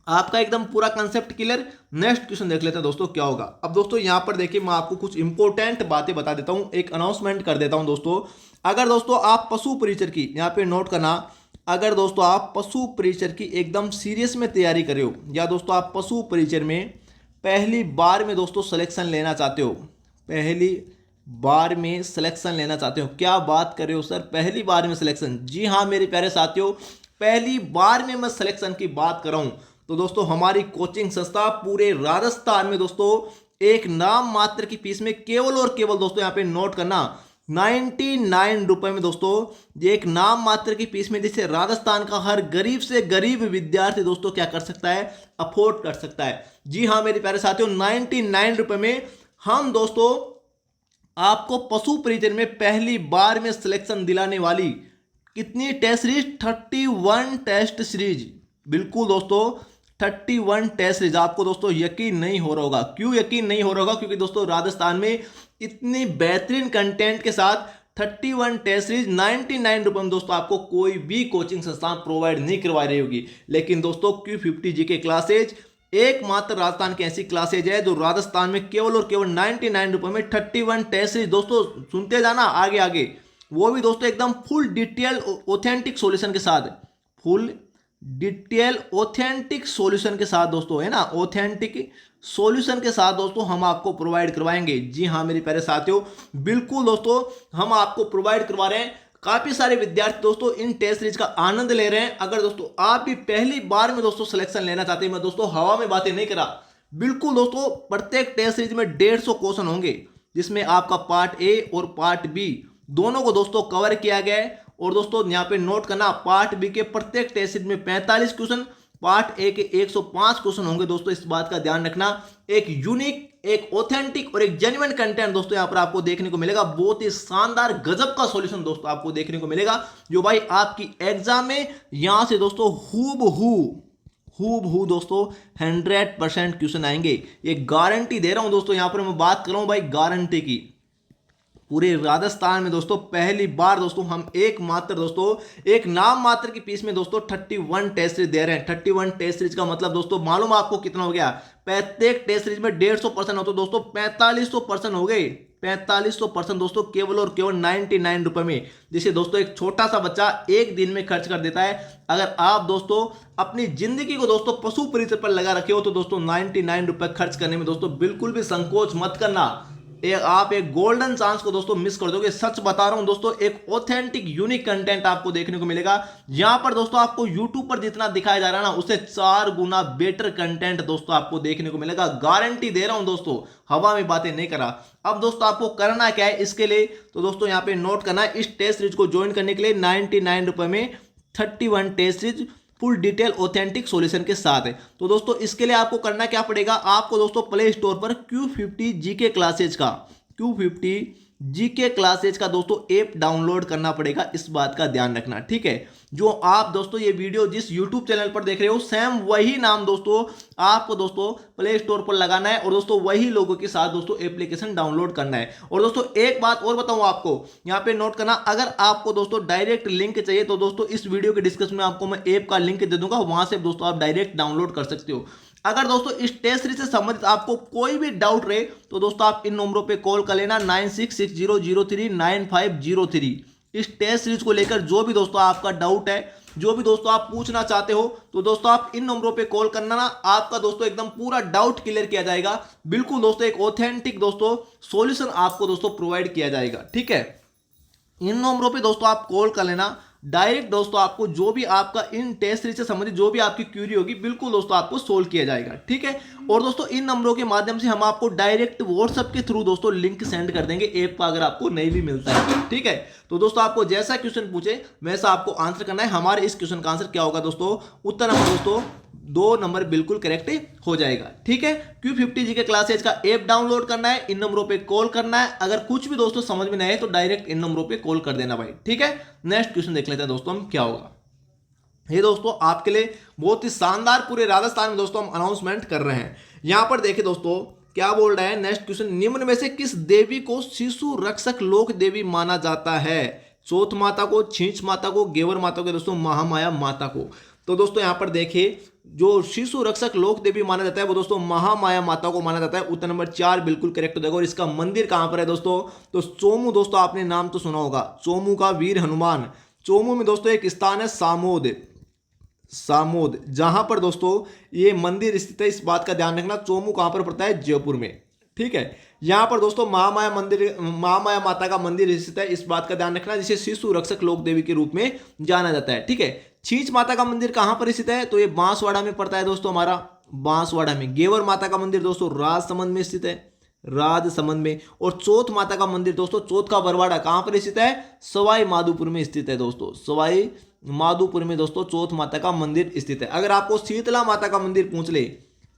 आपका एकदम पूरा कंसेप्ट क्लियर। नेक्स्ट क्वेश्चन देख लेते हैं दोस्तों क्या होगा। अब दोस्तों यहां पर देखिए मैं आपको कुछ इंपॉर्टेंट बातें बता देता हूं, एक अनाउंसमेंट कर देता हूं दोस्तों। अगर दोस्तों आप पशु परिचर की, यहां पे नोट करना, अगर दोस्तों आप पशु परिचर की एकदम सीरियस में तैयारी कर रहे हो, या दोस्तों आप पशु परिचर में पहली बार में दोस्तों सिलेक्शन लेना चाहते हो, पहली बार में सिलेक्शन लेना चाहते हो, क्या बात कर रहे हो सर, पहली बार में सिलेक्शन? जी हाँ मेरे प्यारे साथियों, पहली बार में मैं सिलेक्शन की बात कर रहा हूं। तो दोस्तों हमारी कोचिंग संस्था पूरे राजस्थान में दोस्तों एक नाम मात्र की फीस में केवल और केवल दोस्तों यहां पे नोट करना 99 रुपए में दोस्तों, एक नाम मात्र की फीस में, जिसे राजस्थान का हर गरीब से गरीब विद्यार्थी दोस्तों क्या कर सकता है, अफोर्ड कर सकता है। जी हाँ मेरे प्यारे साथियों, 99 रुपए में हम दोस्तों आपको पशु परिचर में पहली बार में सिलेक्शन दिलाने वाली कितनी टेस्ट सीरीज, 31 टेस्ट सीरीज। बिल्कुल दोस्तों 31 टेस्ट सीरीज। आपको दोस्तों यकीन नहीं हो रहा होगा, क्यों यकीन नहीं हो रहा होगा, क्योंकि दोस्तों राजस्थान में इतनी बेहतरीन कंटेंट के साथ 31 टेस्ट सीरीज 99 रुपए में दोस्तों आपको कोई भी कोचिंग संस्थान प्रोवाइड नहीं करवा रही होगी। लेकिन दोस्तों Q50 जीके क्लासेज एकमात्र राजस्थान की ऐसी क्लासेज है जो राजस्थान में केवल और केवल 99 रुपए में 31 टेस्ट सीरीज, दोस्तों सुनते जाना आगे आगे, वो भी दोस्तों एकदम फुल डिटेल ऑथेंटिक सॉल्यूशन के साथ, फुल डिटेल ऑथेंटिक सॉल्यूशन के साथ दोस्तों, है ना, ऑथेंटिक सॉल्यूशन के साथ दोस्तों हम आपको प्रोवाइड करवाएंगे। जी हाँ मेरे प्यारे साथियों, बिल्कुल दोस्तों हम आपको प्रोवाइड करवा रहे हैं। काफी सारे विद्यार्थी दोस्तों इन टेस्ट सीरीज का आनंद ले रहे हैं। अगर दोस्तों आप भी पहली बार में दोस्तों सिलेक्शन लेना चाहते हैं, मैं दोस्तों हवा में बातें नहीं करा, बिल्कुल दोस्तों प्रत्येक टेस्ट सीरीज में 150 क्वेश्चन होंगे, जिसमें आपका पार्ट ए और पार्ट बी दोनों को दोस्तों कवर किया गया है। और दोस्तों यहाँ पे नोट करना, पार्ट बी के प्रत्येक टेस्ट सीरीज में 45 क्वेश्चन, पार्ट ए के 105 क्वेश्चन होंगे। दोस्तों इस बात का ध्यान रखना, एक यूनिक, एक ऑथेंटिक और एक जेन्युइन कंटेंट दोस्तों यहाँ पर आपको देखने को मिलेगा। बहुत ही शानदार गजब का सॉल्यूशन दोस्तों आपको देखने को मिलेगा, जो भाई आपकी एग्जाम में यहां से दोस्तों हूबहू दोस्तों 100% क्वेश्चन आएंगे। ये गारंटी दे रहा हूं दोस्तों, यहां पर मैं बात कर रहा हूं भाई गारंटी की। पूरे राजस्थान में दोस्तों पहली बार दोस्तों हम एकमात्र दोस्तों एक नाम मात्र की फीस में दोस्तों 31 टेस्ट सीरीज दे रहे हैं। 31 टेस्ट सीरीज का मतलब दोस्तों मालूम आपको कितना हो गया, प्रत्येक टेस्ट सीरीज में 150% हो तो दोस्तों 4500% हो गए, 4500% दोस्तों केवल और केवल 99 रुपए में, जिसे दोस्तों एक छोटा सा बच्चा एक दिन में खर्च कर देता है। अगर आप दोस्तों अपनी जिंदगी को दोस्तों पशु परिचर पर लगा रखे हो तो दोस्तों 99 रुपए खर्च करने में दोस्तों बिल्कुल भी संकोच मत करना। आप एक गोल्डन चांस को दोस्तों मिस कर दोगे। सच बता रहा हूं दोस्तों, एक ऑथेंटिक यूनिक कंटेंट आपको देखने को मिलेगा। यहां पर दोस्तों आपको YouTube पर जितना दिखाया जा रहा है ना, उससे 4 गुना बेटर कंटेंट दोस्तों आपको देखने को मिलेगा। गारंटी दे रहा हूं दोस्तों, हवा में बातें नहीं करा। अब दोस्तों आपको करना क्या है इसके लिए, तो दोस्तों यहां पे नोट करना है, इस टेस्ट सीरीज को ज्वाइन करने के लिए 99 रुपए में 31 test series full detail authentic solution के साथ है। तो दोस्तों इसके लिए आपको करना क्या पड़ेगा, आपको दोस्तों प्ले स्टोर पर Q50 जीके क्लासेज का, Q50 जीके क्लासेज का दोस्तों ऐप डाउनलोड करना पड़ेगा। इस बात का ध्यान रखना, ठीक है। जो आप दोस्तों ये वीडियो जिस YouTube चैनल पर देख रहे हो सेम वही नाम दोस्तों आपको दोस्तों प्ले स्टोर पर लगाना है और दोस्तों वही लोगों के साथ दोस्तों एप्लीकेशन डाउनलोड करना है। और दोस्तों एक बात और बताऊं आपको, यहाँ पे नोट करना, अगर आपको दोस्तों डायरेक्ट लिंक चाहिए तो दोस्तों इस वीडियो के डिस्क्रिप्शन में आपको मैं ऐप का लिंक दे दूंगा, वहां से दोस्तों आप डायरेक्ट डाउनलोड कर सकते हो। अगर दोस्तों इस टेस्ट सीरीज से संबंधित आपको कोई भी डाउट रहे तो दोस्तों आप इन नंबरों पे कॉल कर लेना 9660039503। इस टेस्ट सीरीज को लेकर जो भी दोस्तों आपका डाउट है, जो भी दोस्तों आप पूछना चाहते हो, तो दोस्तों आप इन नंबरों पे कॉल करना ना, आपका दोस्तों एकदम पूरा डाउट क्लियर किया जाएगा। बिल्कुल दोस्तों एक ऑथेंटिक दोस्तों सॉल्यूशन आपको दोस्तों प्रोवाइड किया जाएगा। ठीक है, इन नंबरों पे दोस्तों आप कॉल कर लेना, डायरेक्ट दोस्तों आपको जो भी आपका इन टेस्ट सीरीज से संबंधित जो भी आपकी क्यूरी होगी बिल्कुल दोस्तों आपको सोल्व किया जाएगा। ठीक है, और दोस्तों इन नंबरों के माध्यम से हम आपको डायरेक्ट व्हाट्सएप के थ्रू दोस्तों लिंक सेंड कर देंगे ऐप का, अगर आपको नहीं भी मिलता है। ठीक है, तो दोस्तों आपको जैसा क्वेश्चन पूछे वैसा आपको आंसर करना है। हमारे इस क्वेश्चन का आंसर क्या होगा दोस्तों, उत्तर नंबर दोस्तों 2 नंबर बिल्कुल करेक्ट हो जाएगा। ठीक है, Q50 जीके क्लासेज का ऐप डाउनलोड करना है, इन नंबरों पे कॉल करना है। अगर कुछ भी दोस्तों समझ में नहीं आए तो डायरेक्ट इन नंबरों पे कॉल कर देना भाई। ठीक है, नेक्स्ट क्वेश्चन देख लेते हैं दोस्तों हम क्या होगा। ये दोस्तों आपके लिए बहुत ही शानदार पूरे राजस्थान में दोस्तों हम अनाउंसमेंट कर रहे हैं। यहां पर देखिए दोस्तों क्या बोल रहा है नेक्स्ट क्वेश्चन, निम्न में से किस देवी को शिशु रक्षक लोक देवी माना जाता है? चौथ माता को, छींच माता को, गेवर माता को, दोस्तों महामाया माता को। तो दोस्तों यहां पर देखिए जो शिशु रक्षक लोक देवी माना जाता है वो दोस्तों महामाया माता को माना जाता है। उत्तर नंबर 4 बिल्कुल करेक्ट हो जाएगा। और इसका मंदिर कहां पर है दोस्तों, तो चोमू। दोस्तों आपने नाम तो सुना होगा चोमू का, वीर हनुमान। चोमू में दोस्तों एक स्थान है सामोद, जहां पर दोस्तों ये मंदिर स्थित है। इस बात का ध्यान रखना, चोमू कहां पर पड़ता है, जयपुर में। ठीक है, यहां पर दोस्तों महामाया माता का मंदिर स्थित है, इस बात का ध्यान रखना, जिसे शिशु रक्षक लोक देवी के रूप में जाना जाता है। ठीक है, छींच माता का मंदिर कहां पर स्थित है, तो ये बांसवाड़ा में पड़ता है दोस्तों, हमारा बांसवाड़ा में। गेवर माता का मंदिर दोस्तों राजसमंद में स्थित है, राजसमंद में। और चौथ माता का मंदिर दोस्तों, चौथ का बरवाड़ा कहां पर स्थित है, सवाई माधोपुर में स्थित है दोस्तों, सवाई माधोपुर में दोस्तों चौथ माता का मंदिर स्थित है। अगर आपको शीतला माता का मंदिर पूछ ले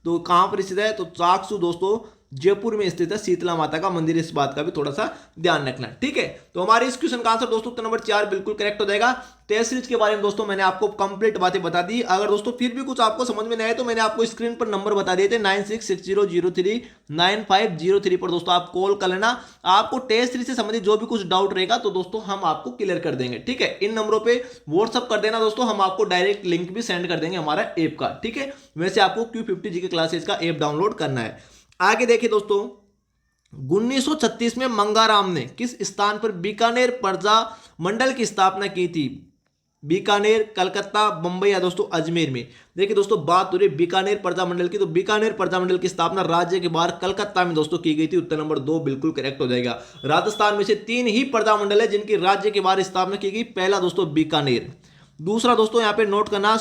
तो कहां पर स्थित है, तो चाकसू दोस्तों जयपुर में स्थित है शीतला माता का मंदिर, इस बात का भी थोड़ा सा ध्यान रखना। ठीक है, तो हमारे इस क्वेश्चन का आंसर दोस्तों उत्तर नंबर 4 बिल्कुल करेक्ट हो जाएगा। टेस्ट सीरीज के बारे में दोस्तों मैंने आपको कंप्लीट बातें बता दी। अगर दोस्तों फिर भी कुछ आपको समझ में नहीं आए तो मैंने आपको स्क्रीन पर नंबर बता दिए थे 9660039503 पर दोस्तों आप कॉल कर लेना। आपको टेस्ट सीरीज से संबंधित जो भी कुछ डाउट रहेगा तो दोस्तों हम आपको क्लियर कर देंगे। ठीक है, इन नंबरों पे व्हाट्सअप कर देना दोस्तों, हम आपको डायरेक्ट लिंक भी सेंड कर देंगे हमारा ऐप का। ठीक है, वैसे आपको Q50 जीके क्लासेज का ऐप डाउनलोड करना है। आगे देखिए दोस्तों 1936 में मंगाराम ने किस स्थान पर बीकानेर प्रजा मंडल की स्थापना की थी? बीकानेर, कलकत्ता, बंबई या दोस्तों अजमेर में। देखिए दोस्तों बात हो रही है बीकानेर प्रजा मंडल की, तो बीकानेर प्रजा मंडल की स्थापना राज्य के बाहर कलकत्ता में दोस्तों की गई थी। उत्तर नंबर 2 बिल्कुल करेक्ट हो जाएगा। राजस्थान में से 3 ही प्रजा मंडल है जिनकी राज्य के बाहर स्थापना की गई। पहला दोस्तों बीकानेर, दूसरा दोस्तों यहां पे नोट करना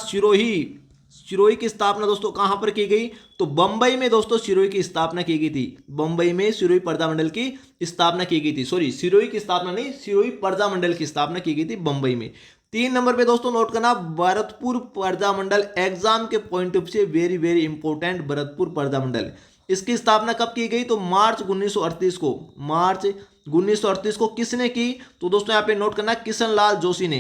सिरोही की स्थापना दोस्तों कहां पर की गई, तो बंबई में दोस्तों सिरोही की स्थापना की गई थी। बंबई में सिरोही प्रजा मंडल की स्थापना की गई थी, सॉरी सिरोही की स्थापना नहीं, सिरोही प्रजा मंडल की स्थापना की गई थी बंबई में। 3 नंबर पे दोस्तों नोट करना भरतपुर प्रजा मंडल, एग्जाम के पॉइंट ऑफ से वेरी वेरी इंपॉर्टेंट, भरतपुर प्रजा मंडल। इसकी स्थापना कब की गई, तो मार्च 1938 को। मार्च 1938 को किसने की, तो दोस्तों यहाँ पे नोट करना किशनलाल जोशी ने,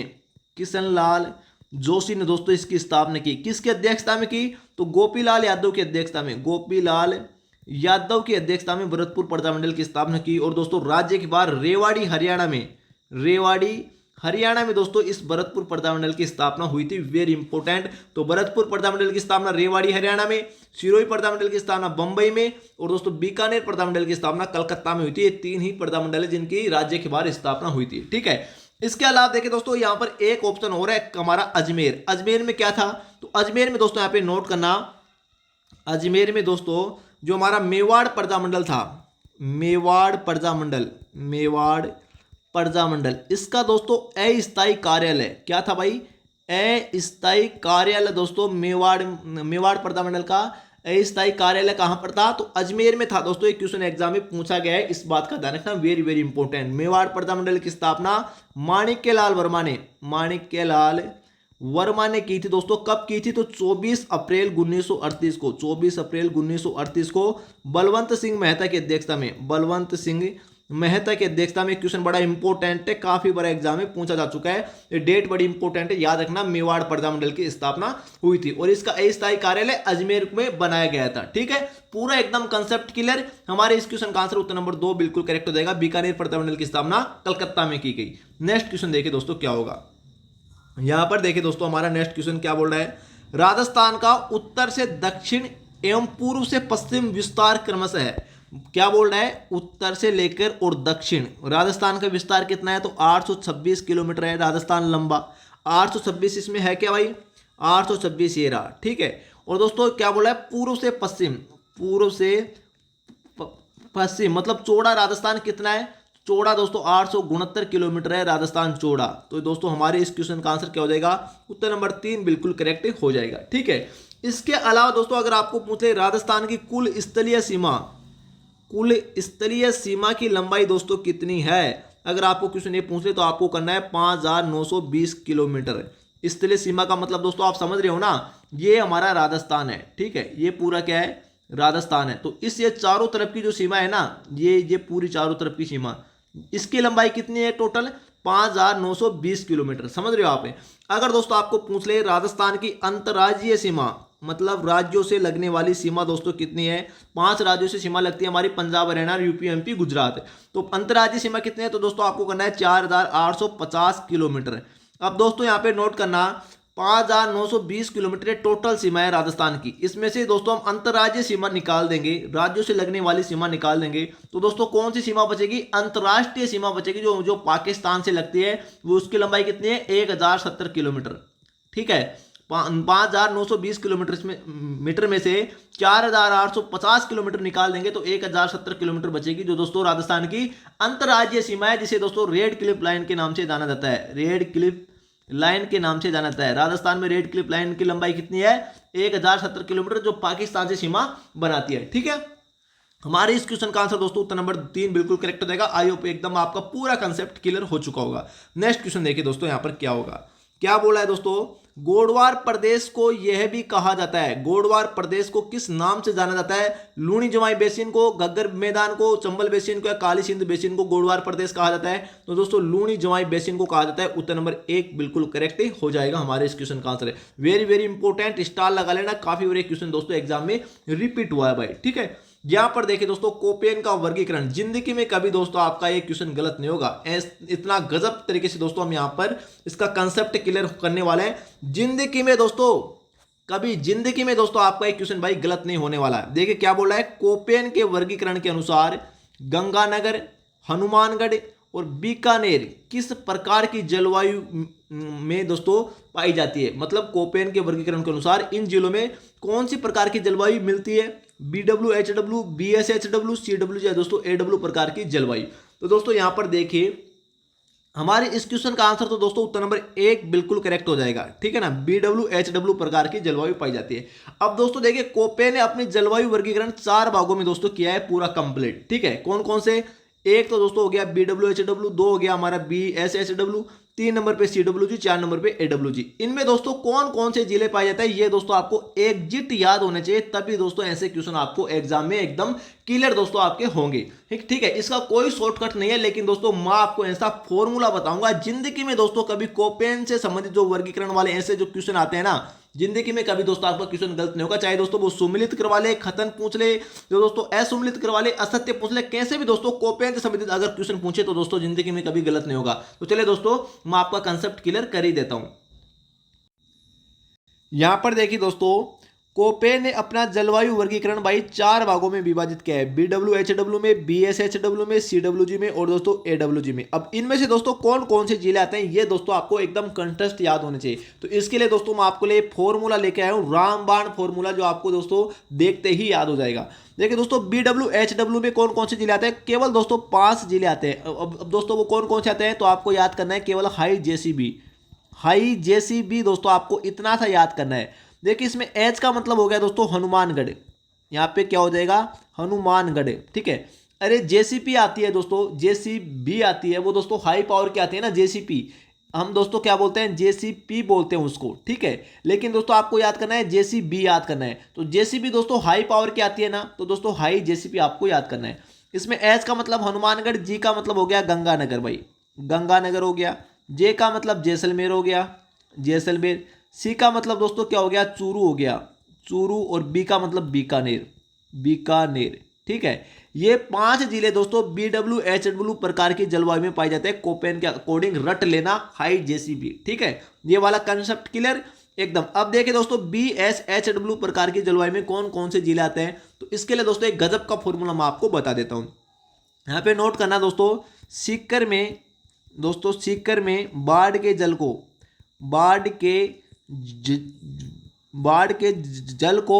किशनलाल जोशी ने दोस्तों इसकी स्थापना की। किसकी अध्यक्षता में की, तो गोपीलाल यादव की अध्यक्षता में, गोपीलाल यादव की अध्यक्षता में भरतपुर प्रजा मंडल की स्थापना की। और दोस्तों राज्य के बाहर रेवाड़ी हरियाणा में दोस्तों इस भरतपुर प्रजा मंडल की स्थापना हुई थी, वेरी इंपॉर्टेंट। तो भरतपुर प्रजा मंडल की स्थापना रेवाड़ी हरियाणा में, सिरोही प्रजा मंडल की स्थापना बंबई में, और दोस्तों बीकानेर प्रजा मंडल की स्थापना कलकत्ता में हुई थी। ये 3 ही प्रजा मंडल है जिनकी राज्य के बाहर स्थापना हुई थी। ठीक है, इसके अलावा देखिए दोस्तों यहां पर एक ऑप्शन हो रहा है हमारा अजमेर। अजमेर में क्या था, तो अजमेर में दोस्तों यहां पे नोट करना, अजमेर में दोस्तों जो हमारा मेवाड़ प्रजा मंडल था, मेवाड़ प्रजा मंडल, इसका दोस्तों अस्थायी कार्यालय क्या था भाई, अस्थायी कार्यालय दोस्तों मेवाड़ प्रजा मंडल का अस्थायी कार्यालय कहां पर था, तो अजमेर में था दोस्तों। एक क्वेश्चन एग्जाम में पूछा गया है, इस बात का ध्यान रखना, वेरी वेरी इंपॉर्टेंट। मेवाड़ प्रजा मंडल की स्थापना माणिक्यलाल वर्मा ने की थी दोस्तों। कब की थी, तो 24 अप्रैल 1938 को, 24 अप्रैल 1938 को बलवंत सिंह मेहता की अध्यक्षता में, बलवंत सिंह मेहता की अध्यक्षता में क्वेश्चन बड़ा इंपॉर्टेंट है, काफी बड़ा एग्जाम में पूछा जा चुका है। ये डेट बड़ी इंपॉर्टेंट है, याद रखना। मेवाड़ प्रजामंडल की स्थापना हुई थी और इसका अस्थायी कार्यालय अजमेर में बनाया गया था। ठीक है, पूरा एकदम कंसेप्ट क्लियर। हमारे इस क्वेश्चन का आंसर उत्तर नंबर 2 बिल्कुल करेक्ट हो जाएगा। बीकानेर प्रजामंडल की स्थापना कलकत्ता में की गई। नेक्स्ट क्वेश्चन देखिए दोस्तों क्या होगा। यहां पर देखिए दोस्तों हमारा नेक्स्ट क्वेश्चन क्या बोल रहा है। राजस्थान का उत्तर से दक्षिण एवं पूर्व से पश्चिम विस्तार क्रमशः है। क्या बोल रहा है, उत्तर से लेकर और दक्षिण राजस्थान का विस्तार कितना है, तो 826 किलोमीटर है राजस्थान लंबा। 826 इसमें है क्या भाई, 826 ये रहा। ठीक है, और दोस्तों क्या बोला है, पूर्व से पश्चिम, पूर्व से पश्चिम मतलब चौड़ा राजस्थान कितना है, चौड़ा दोस्तों 869 किलोमीटर है राजस्थान चौड़ा। तो दोस्तों हमारे इस क्वेश्चन का आंसर क्या हो जाएगा, उत्तर नंबर 3 बिल्कुल करेक्ट हो जाएगा। ठीक है, इसके अलावा दोस्तों अगर आपको पूछे राजस्थान की कुल स्थलीय सीमा, कुल स्थलीय सीमा की लंबाई दोस्तों कितनी है, अगर आपको क्वेश्चन ये पूछ ले तो आपको करना है 5920 किलोमीटर। स्थलीय सीमा का मतलब दोस्तों आप समझ रहे हो ना, ये हमारा राजस्थान है। ठीक है, ये पूरा क्या है, राजस्थान है। तो इस ये चारों तरफ की जो सीमा है ना, ये पूरी चारों तरफ की सीमा, इसकी लंबाई कितनी है टोटल, 5920 किलोमीटर। समझ रहे हो आप। अगर दोस्तों आपको पूछ ले राजस्थान की अंतर्राज्यीय सीमा, मतलब राज्यों से लगने वाली सीमा दोस्तों कितनी है, 5 राज्यों से सीमा लगती है हमारी, पंजाब, हरियाणा, यूपी, एमपी, गुजरात। तो अंतर्राज्यीय सीमा कितनी है, तो दोस्तों आपको करना है 4850 किलोमीटर। अब दोस्तों यहाँ पे नोट करना, 5920 किलोमीटर टोटल सीमा है राजस्थान की। इसमें से दोस्तों हम अंतर्राज्यीय सीमा निकाल देंगे, राज्यों से लगने वाली सीमा निकाल देंगे, तो दोस्तों कौन सी सीमा बचेगी, अंतर्राष्ट्रीय सीमा बचेगी, जो पाकिस्तान से लगती है। वो उसकी लंबाई कितनी है, 1070 किलोमीटर। ठीक है, 5920 किलोमीटर मीटर में से 4850 किलोमीटर निकाल देंगे तो 1070 किलोमीटर बचेगी, जो दोस्तों राजस्थान की अंतर्राज्यीय सीमा है, जिसे दोस्तों रेड क्लिफ लाइन के नाम से जाना जाता है। रेड क्लिफ लाइन के नाम से जाना जाता है। राजस्थान में रेड क्लिफ लाइन की लंबाई कितनी है, 1070 किलोमीटर, जो पाकिस्तान से सीमा बनाती है। ठीक है, हमारे इस क्वेश्चन का आंसर दोस्तों उत्तर नंबर 3 बिल्कुल करेक्ट हो जाएगा। आई होप एकदम आपका पूरा कंसेप्ट क्लियर हो चुका होगा। नेक्स्ट क्वेश्चन देखिए दोस्तों यहाँ पर क्या होगा। क्या बोला है दोस्तों, गोडवार प्रदेश को यह भी कहा जाता है, गोडवार प्रदेश को किस नाम से जाना जाता है, लूणी जमाई बेसिन को, गग्गर मैदान को, चंबल बेसिन को, या काली सिंध बेसिन को गोडवार प्रदेश कहा जाता है, तो दोस्तों लूणी जमाई बेसिन को कहा जाता है। उत्तर नंबर 1 बिल्कुल करेक्ट हो जाएगा हमारे इस क्वेश्चन का आंसर है। वेरी वेरी इंपॉर्टेंट, स्टार लगा लेना, काफी बड़े क्वेश्चन दोस्तों एग्जाम में रिपीट हुआ है भाई। ठीक है, यहां पर देखिए दोस्तों कोपेन का वर्गीकरण, जिंदगी में कभी दोस्तों आपका ये क्वेश्चन गलत नहीं होगा। इतना गजब तरीके से दोस्तों हम यहां पर इसका कंसेप्ट क्लियर करने वाले हैं। जिंदगी में दोस्तों कभी, जिंदगी में दोस्तों आपका एक क्वेश्चन भाई गलत नहीं होने वाला है। देखिए क्या बोला है, कोपेन के वर्गीकरण के अनुसार गंगानगर, हनुमानगढ़ और बीकानेर किस प्रकार की जलवायु में दोस्तों पाई जाती है। मतलब कोपेन के वर्गीकरण के अनुसार इन जिलों में कौन सी प्रकार की जलवायु मिलती है, BWHW, BSHW, CWG, दोस्तों AW प्रकार की जलवायु। तो दोस्तों यहां पर देखिए हमारे इस क्वेश्चन का आंसर तो दोस्तों उत्तर नंबर 1 बिल्कुल करेक्ट हो जाएगा। ठीक है ना, BWHW प्रकार की जलवायु पाई जाती है। अब दोस्तों देखिए कोपेन ने अपनी जलवायु वर्गीकरण 4 भागों में दोस्तों किया है पूरा कंप्लीट। ठीक है, कौन कौन से, एक तो दोस्तों हो गया BWHW, 2 हो गया हमारा BSHW, 3 नंबर पे CWG, 4 नंबर पे AWG। इनमें दोस्तों कौन कौन से जिले पाए जाते हैं ये दोस्तों आपको एग्जिट याद होने चाहिए, तभी दोस्तों ऐसे क्वेश्चन आपको एग्जाम में एकदम क्लियर दोस्तों आपके होंगे। ठीक है, इसका कोई शॉर्टकट नहीं है, लेकिन दोस्तों मैं आपको ऐसा फॉर्मूला बताऊंगा। जिंदगी में दोस्तों कभी कोपेन से संबंधित जो वर्गीकरण वाले ऐसे जो क्वेश्चन आते हैं ना, जिंदगी में कभी दोस्तों आपका क्वेश्चन गलत नहीं होगा, चाहे दोस्तों वो सुमिलित करवा ले, खतन पूछ ले, जो दोस्तों असुमिलित करवा ले, असत्य पूछ ले, कैसे भी दोस्तों कोपेन से संबंधित अगर क्वेश्चन पूछे तो दोस्तों जिंदगी में कभी गलत नहीं होगा। तो चलिए दोस्तों मैं आपका कंसेप्ट क्लियर कर ही देता हूं। यहां पर देखिए दोस्तों कोपेन ने अपना जलवायु वर्गीकरण भाई 4 भागों में विभाजित किया है, BWHW में, BSHW में, CWG में और दोस्तों AWG में। अब इनमें से दोस्तों कौन कौन से जिले आते हैं ये दोस्तों आपको एकदम कंटेस्ट याद होने चाहिए। तो इसके लिए दोस्तों मैं आपको लिए फॉर्मूला लेके आया हूं, रामबाण फॉर्मूला, जो आपको दोस्तों देखते ही याद हो जाएगा। देखिए दोस्तों BWHW में कौन कौन से जिले आते हैं, केवल दोस्तों 5 जिले आते हैं। अब दोस्तों वो कौन कौन से आते हैं, तो आपको याद करना है केवल हाई JCB दोस्तों आपको इतना सा याद करना है। देखिए इसमें एच का मतलब हो गया दोस्तों हनुमानगढ़, यहाँ पे क्या हो जाएगा हनुमानगढ़। ठीक है, अरे JCP आती है दोस्तों, JCB आती है, वो दोस्तों हाई पावर की आती है ना JCP, हम दोस्तों क्या बोलते हैं JCP बोलते हैं उसको। ठीक है, लेकिन दोस्तों आपको याद करना है JCB याद करना है। तो JCB दोस्तों हाई पावर की आती है ना, तो दोस्तों हाई JCP आपको याद करना है। इसमें एच का मतलब हनुमानगढ़, जी का मतलब हो गया गंगानगर भाई, गंगानगर हो गया। जे का मतलब जैसलमेर हो गया, जैसलमेर। सी का मतलब दोस्तों क्या हो गया, चूरू हो गया, चूरू। और बी का मतलब बीकानेर, बीकानेर। ठीक है, ये 5 जिले दोस्तों BWHW प्रकार की जलवायु में पाए जाते हैं। कोपेन के अकॉर्डिंग रट लेना, हाइट जैसी भी। ठीक है, ये वाला कंसेप्ट क्लियर एकदम। अब देखिए दोस्तों BSHW प्रकार की जलवायु में कौन कौन से जिले आते हैं, तो इसके लिए दोस्तों एक गजब का फॉर्मूला मैं आपको बता देता हूं। यहाँ पे नोट करना दोस्तों, सीकर में, दोस्तों सीकर में बाढ़ के जल को, बाढ़ के ज, बाढ़ के जल को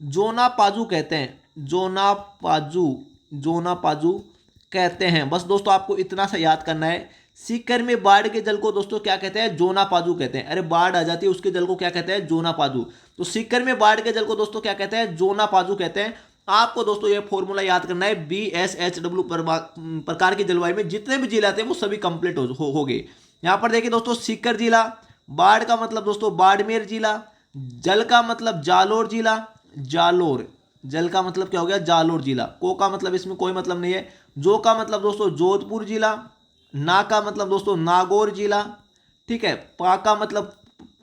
जोना पाजू कहते हैं, जोना पाजू, जोना पाजू कहते हैं। बस दोस्तों आपको इतना सा याद करना है, सीकर में बाढ़ के जल को दोस्तों क्या कहते हैं, जोना पाजू कहते हैं। अरे बाढ़ आ जाती है उसके जल को क्या कहते हैं, जोना पाजू। तो सीकर में बाढ़ के जल को दोस्तों क्या कहते हैं, जोना पाजू कहते हैं। आपको दोस्तों ये फॉर्मूला याद करना है, BSHW प्रकार की जलवायु में जितने भी जिले आते हैं वो सभी कंप्लीट हो गए। यहां पर देखिए दोस्तों, सीकर जिला, बाढ़ का मतलब दोस्तों बाड़मेर जिला, जल का मतलब जालोर जिला, जालोर, जल का मतलब क्या हो गया, जालोर जिला। को का मतलब इसमें कोई मतलब नहीं है। जो का मतलब दोस्तों जोधपुर जिला, ना का मतलब दोस्तों नागौर जिला। ठीक है, पा का मतलब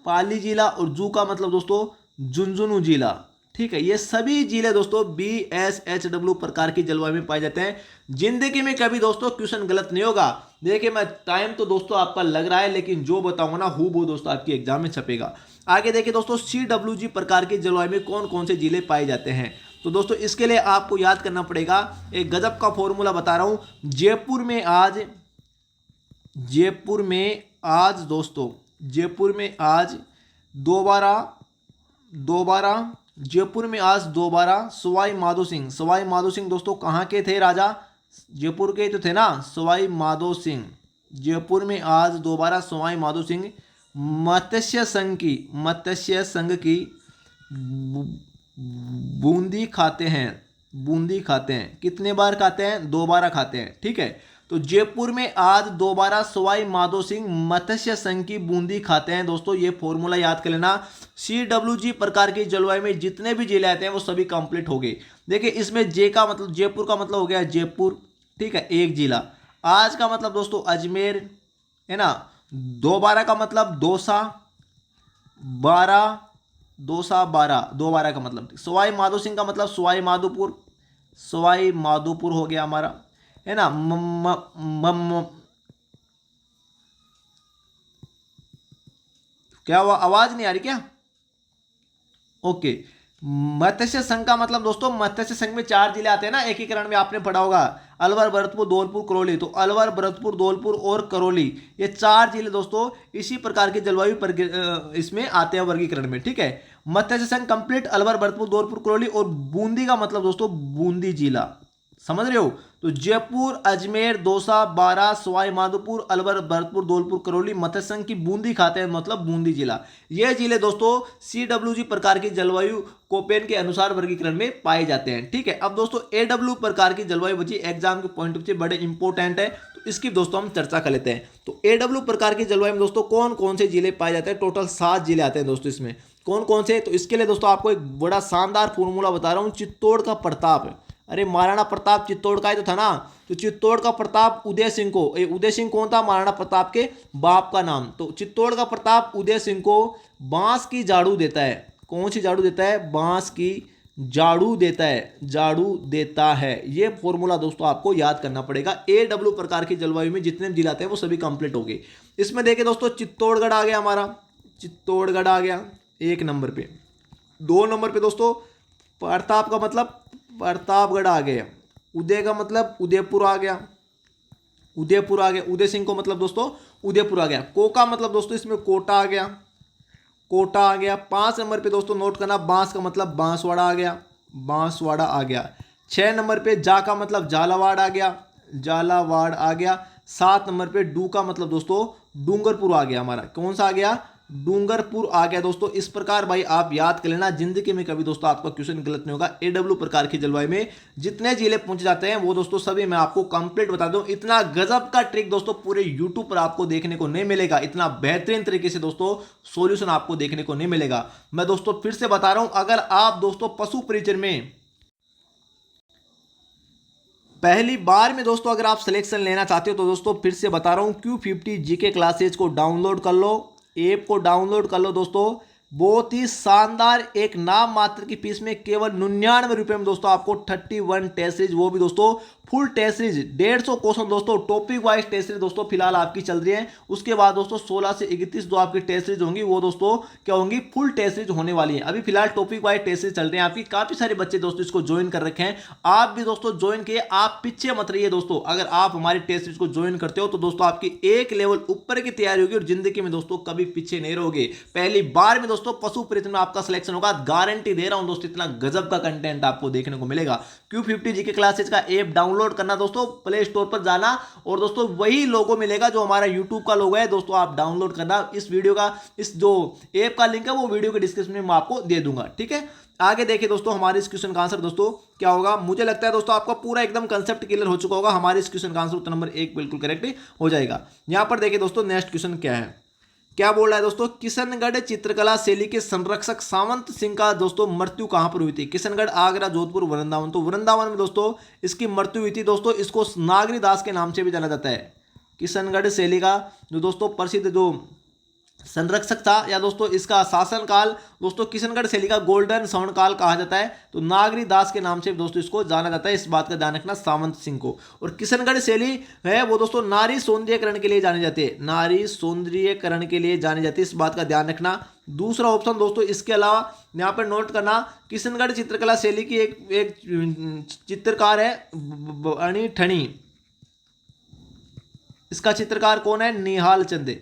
पाली जिला, और जू का मतलब दोस्तों झुंझुनू जिला। ठीक है, ये सभी जिले दोस्तों BSHW प्रकार की जलवायु में पाए जाते हैं। जिंदगी में कभी दोस्तों क्वेश्चन गलत नहीं होगा। देखिए मैं टाइम तो दोस्तों आपका लग रहा है, लेकिन जो बताऊंगा ना हूबहू दोस्तों आपकी एग्जाम में छपेगा। आगे देखिए दोस्तों, CWG प्रकार की जलवायु में कौन कौन से जिले पाए जाते हैं। तो दोस्तों इसके लिए आपको याद करना पड़ेगा, एक गजब का फॉर्मूला बता रहा हूं। जयपुर में आज, जयपुर में आज दोस्तों, जयपुर में आज दोबारा, दोबारा जयपुर में आज दोबारा सवाई माधो सिंह, सवाई माधो सिंह दोस्तों कहाँ के थे राजा, जयपुर के तो थे ना, सवाई माधो सिंह। जयपुर में आज दोबारा सवाई माधो सिंह मत्स्य संघ की, मत्स्य संघ की बूंदी खाते हैं, बूंदी खाते हैं। कितने बार खाते हैं, दोबारा खाते हैं। ठीक है, तो जयपुर में आज दोबारा सवाई माधो सिंह मत्स्य संघ की बूंदी खाते हैं। दोस्तों ये फॉर्मूला याद कर लेना। CWG प्रकार की जलवायु में जितने भी जिले आते हैं वो सभी कंप्लीट हो गए। देखिए इसमें जे का मतलब जयपुर का मतलब हो गया जयपुर। ठीक है, एक जिला। आज का मतलब दोस्तों अजमेर है ना। दोबारा का मतलब दौसा, 12, दौसा 12, दोबारा का मतलब। सवाई माधो सिंह का मतलब सवाई माधोपुर, सवाई माधोपुर हो गया हमारा, है ना। क्या हुआ, आवाज नहीं आ रही क्या, ओके। मत्स्य संघ का मतलब दोस्तों, मत्स्य संघ में 4 जिले आते हैं ना, एकीकरण में आपने पढ़ा होगा, अलवर, भरतपुर, धौलपुर, करौली। तो अलवर, भरतपुर, धौलपुर और करौली, ये 4 जिले दोस्तों इसी प्रकार की जलवायु पर इसमें आते हैं वर्गीकरण में। ठीक है, मत्स्य संघ कंप्लीट, अलवर, भरतपुर, धौलपुर, करौली। और बूंदी का मतलब दोस्तों बूंदी जिला, समझ रहे हो। तो जयपुर, अजमेर, दौसा, 12, सवाई माधोपुर, अलवर, भरतपुर, धौलपुर, करौली, मत्स्य संघ की बूंदी खाते हैं मतलब बूंदी जिला। ये जिले दोस्तों CWG प्रकार की जलवायु कोपेन के अनुसार वर्गीकरण में पाए जाते हैं। ठीक है, अब दोस्तों AW प्रकार की जलवायु बची, एग्जाम के पॉइंट ऑफ व्यू बड़े इंपॉर्टेंट है, तो इसकी दोस्तों हम चर्चा कर लेते हैं। तो AW प्रकार की जलवायु में दोस्तों कौन कौन से जिले पाए जाते हैं, टोटल 7 जिले आते हैं दोस्तों इसमें। कौन कौन से, तो इसके लिए दोस्तों आपको एक बड़ा शानदार फॉर्मूला बता रहा हूं, चित्तौड़ का प्रताप। अरे महाराणा प्रताप चित्तौड़ का ही तो था ना। तो चित्तौड़ का प्रताप उदय सिंह को, उदय सिंह कौन था, महाराणा प्रताप के बाप का नाम। तो चित्तौड़ का प्रताप उदय सिंह को बांस की झाड़ू देता है। कौन सी झाड़ू देता है, बांस की झाड़ू देता है, झाड़ू देता है। ये फॉर्मूला दोस्तों आपको याद करना पड़ेगा। AW प्रकार की जलवायु में जितने जिले आते हैं वो सभी कंप्लीट हो गए। इसमें देखिए दोस्तों, चित्तौड़गढ़ आ गया हमारा, चित्तौड़गढ़ आ गया 1 नंबर पे। 2 नंबर पे दोस्तों प्रताप का मतलब प्रतापगढ़ आ गया। उदय का मतलब उदयपुर आ गया, उदयपुर आ गया। उदय सिंह को मतलब दोस्तों उदयपुर आ गया। को का मतलब दोस्तों इसमें कोटा आ गया, कोटा आ गया। 5 नंबर पे दोस्तों नोट करना, बांस का मतलब बांसवाड़ा आ गया, बांसवाड़ा आ गया। 6 नंबर पे जा का मतलब झालावाड़ आ गया, झालावाड़ आ गया। 7 नंबर पे डू का मतलब दोस्तों डूंगरपुर आ गया हमारा। कौन सा आ गया, डूंगरपुर आ गया दोस्तों। इस प्रकार भाई आप याद कर लेना, जिंदगी में कभी दोस्तों आपका क्वेश्चन गलत नहीं होगा। AW प्रकार की जलवायु में जितने जिले पहुंच जाते हैं वो दोस्तों सभी मैं आपको कंप्लीट बता दूं। इतना गजब का ट्रिक दोस्तों पूरे YouTube पर आपको देखने को नहीं मिलेगा, इतना बेहतरीन तरीके से दोस्तों सॉल्यूशन आपको देखने को नहीं मिलेगा। मैं दोस्तों फिर से बता रहा हूं, अगर आप दोस्तों पशु परिचर में पहली बार में दोस्तों अगर आप सिलेक्शन लेना चाहते हो तो दोस्तों फिर से बता रहा हूँ, Q50 जीके क्लासेज को डाउनलोड कर लो, ऐप को डाउनलोड कर लो दोस्तों। बहुत ही शानदार, एक नाम मात्र की फीस में केवल 99 रुपए में दोस्तों आपको 31 टेस्ट सीरीज, वो भी दोस्तों फुल टेस्ट सीरीज 150 क्वेश्चन दोस्तों, टॉपिक वाइज टेस्ट सीरीज दोस्तों फिलहाल आपकी चल रही है। उसके बाद दोस्तों 16 से 31 जो आपकी टेस्ट सीरीज होंगी वो दोस्तों क्या होंगी, फुल टेस्ट सीरीज होने वाली है। अभी फिलहाल टॉपिक वाइज टेस्ट सीरीज चल रही है आपकी, काफी सारे बच्चे दोस्तों इसको ज्वाइन कर रखे हैं। आप भी दोस्तों ज्वाइन किए, आप पीछे मत रहिए दोस्तों। अगर आप हमारी टेस्ट सीरीज को ज्वाइन करते हो तो दोस्तों आपकी एक लेवल ऊपर की तैयारी होगी और जिंदगी में दोस्तों कभी पीछे नहीं रहोगे। पहली बार में दोस्तों पशु प्रीति में आपका सिलेक्शन होगा, गारंटी दे रहा हूं दोस्तों। इतना गजब का कंटेंट आपको देखने को मिलेगा। Q50 जीके क्लासेज का ऐप डाउनलोड करना दोस्तों, प्ले स्टोर पर जाना और दोस्तों वही लोगो मिलेगा जो हमारा यूट्यूब का लोगो है दोस्तों, आप डाउनलोड करना। इस वीडियो का, इस जो ऐप का लिंक है वो वीडियो के डिस्क्रिप्शन में मैं आपको दे दूंगा, ठीक है। आगे देखिए दोस्तों हमारे इस क्वेश्चन का आंसर दोस्तों क्या होगा। मुझे लगता है दोस्तों आपका पूरा एकदम कंसेप्ट क्लियर हो चुका होगा। हमारे इस क्वेश्चन का आंसर उत्तर नंबर 1 बिल्कुल करेक्ट हो जाएगा। यहां पर देखिए दोस्तों नेक्स्ट क्वेश्चन क्या है, क्या बोल रहा है दोस्तों, किशनगढ़ चित्रकला शैली के संरक्षक सावंत सिंह का दोस्तों मृत्यु कहां पर हुई थी। किशनगढ़, आगरा, जोधपुर, वृंदावन। तो वृंदावन में दोस्तों इसकी मृत्यु हुई थी दोस्तों। इसको नागरी दास के नाम से भी जाना जाता है। किशनगढ़ शैली का जो दोस्तों प्रसिद्ध जो संरक्षक था, या दोस्तों इसका शासनकाल दोस्तों किशनगढ़ शैली का गोल्डन स्वर्ण काल कहा जाता है। तो नागरी दास के नाम से दोस्तों इसको जाना जाता है, इस बात का ध्यान रखना सावंत सिंह को। और किशनगढ़ शैली है वो दोस्तों नारी सौंदर्यकरण के लिए जाने जाते हैं, नारी सौंदर्यकरण के लिए जाने जाते हैं, इस बात का ध्यान रखना। दूसरा ऑप्शन दोस्तों इसके अलावा यहाँ पर नोट करना, किशनगढ़ चित्रकला शैली की एक चित्रकार है बनी ठनी, इसका चित्रकार कौन है, निहाल चंद,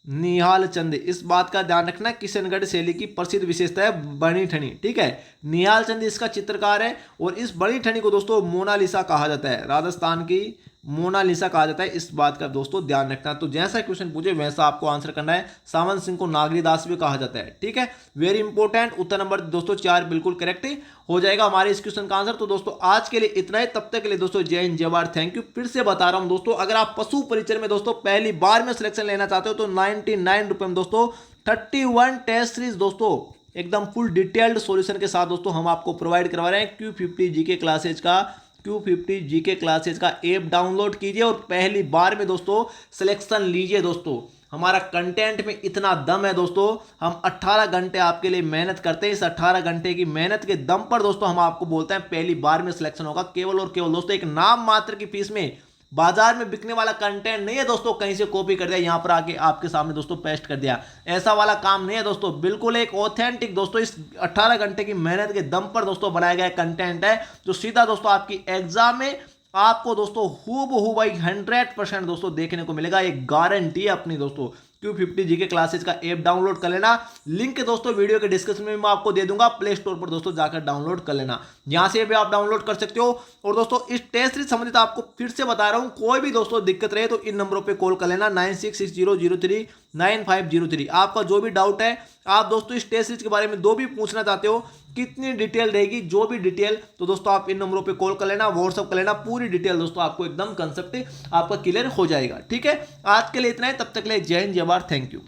निहाल चंद, इस बात का ध्यान रखना। किशनगढ़ शैली की प्रसिद्ध विशेषता है बनी ठनी, ठीक है। निहाल चंद इसका चित्रकार है और इस बनी ठनी को दोस्तों मोनालिसा कहा जाता है, राजस्थान की मोनालिसा कहा जाता है, इस बात का दोस्तों ध्यान रखना। तो जैसा क्वेश्चन पूछे वैसा आपको आंसर करना है। सावंत सिंह को नागरी दास भी कहा जाता है, ठीक है। वेरी इंपॉर्टेंट, उत्तर नंबर दोस्तों 4 बिल्कुल करेक्ट हो जाएगा हमारे इस क्वेश्चन का आंसर। तो दोस्तों आज के लिए इतना ही, तब तक के लिए दोस्तों जय हिंद, जय भारत, थैंक यू। फिर से बता रहा हूं दोस्तों, अगर आप पशु परिचय में दोस्तों पहली बार में सिलेक्शन लेना चाहते हो तो 99 रुपए में दोस्तों 31 टेस्ट सीरीज दोस्तों एकदम फुल डिटेल्ड सॉल्यूशन के साथ दोस्तों हम आपको प्रोवाइड करवा रहे हैं। Q50 जीके क्लासेज का, Q50 जीके क्लासेज का ऐप डाउनलोड कीजिए और पहली बार में दोस्तों सिलेक्शन लीजिए। दोस्तों हमारा कंटेंट में इतना दम है दोस्तों, हम 18 घंटे आपके लिए मेहनत करते हैं। इस 18 घंटे की मेहनत के दम पर दोस्तों हम आपको बोलते हैं पहली बार में सिलेक्शन होगा, केवल और केवल दोस्तों एक नाम मात्र की फीस में। बाजार में बिकने वाला कंटेंट नहीं है दोस्तों, कहीं से कॉपी कर दिया यहां पर आके आपके सामने दोस्तों पेस्ट कर दिया, ऐसा वाला काम नहीं है दोस्तों। बिल्कुल एक ऑथेंटिक दोस्तों इस 18 घंटे की मेहनत के दम पर दोस्तों बनाया गया कंटेंट है, जो सीधा दोस्तों आपकी एग्जाम में आपको दोस्तों हूबहू भाई 100% दोस्तों देखने को मिलेगा। एक गारंटी है अपनी दोस्तों। Q50 जीके क्लासेज का ऐप डाउनलोड कर लेना, लिंक दोस्तों वीडियो के डिस्क्रिप्शन में मैं आपको दे दूंगा, प्ले स्टोर पर दोस्तों जाकर डाउनलोड कर लेना, यहां से भी आप डाउनलोड कर सकते हो। और दोस्तों इस टेस्ट सीरीज संबंधित आपको फिर से बता रहा हूं, कोई भी दोस्तों दिक्कत रहे तो इन नंबरों पे कॉल कर लेना 9660039503। आपका जो भी डाउट है, आप दोस्तों इस टेस्ट सीरीज के बारे में जो भी पूछना चाहते हो, कितनी डिटेल रहेगी, जो भी डिटेल, तो दोस्तों आप इन नंबरों पे कॉल कर लेना, व्हाट्सअप कर लेना, पूरी डिटेल दोस्तों आपको एकदम कंसेप्ट आपका क्लियर हो जाएगा, ठीक है। आज के लिए इतना है, तब तक के लिए जय हिंद, जय भारत, थैंक यू।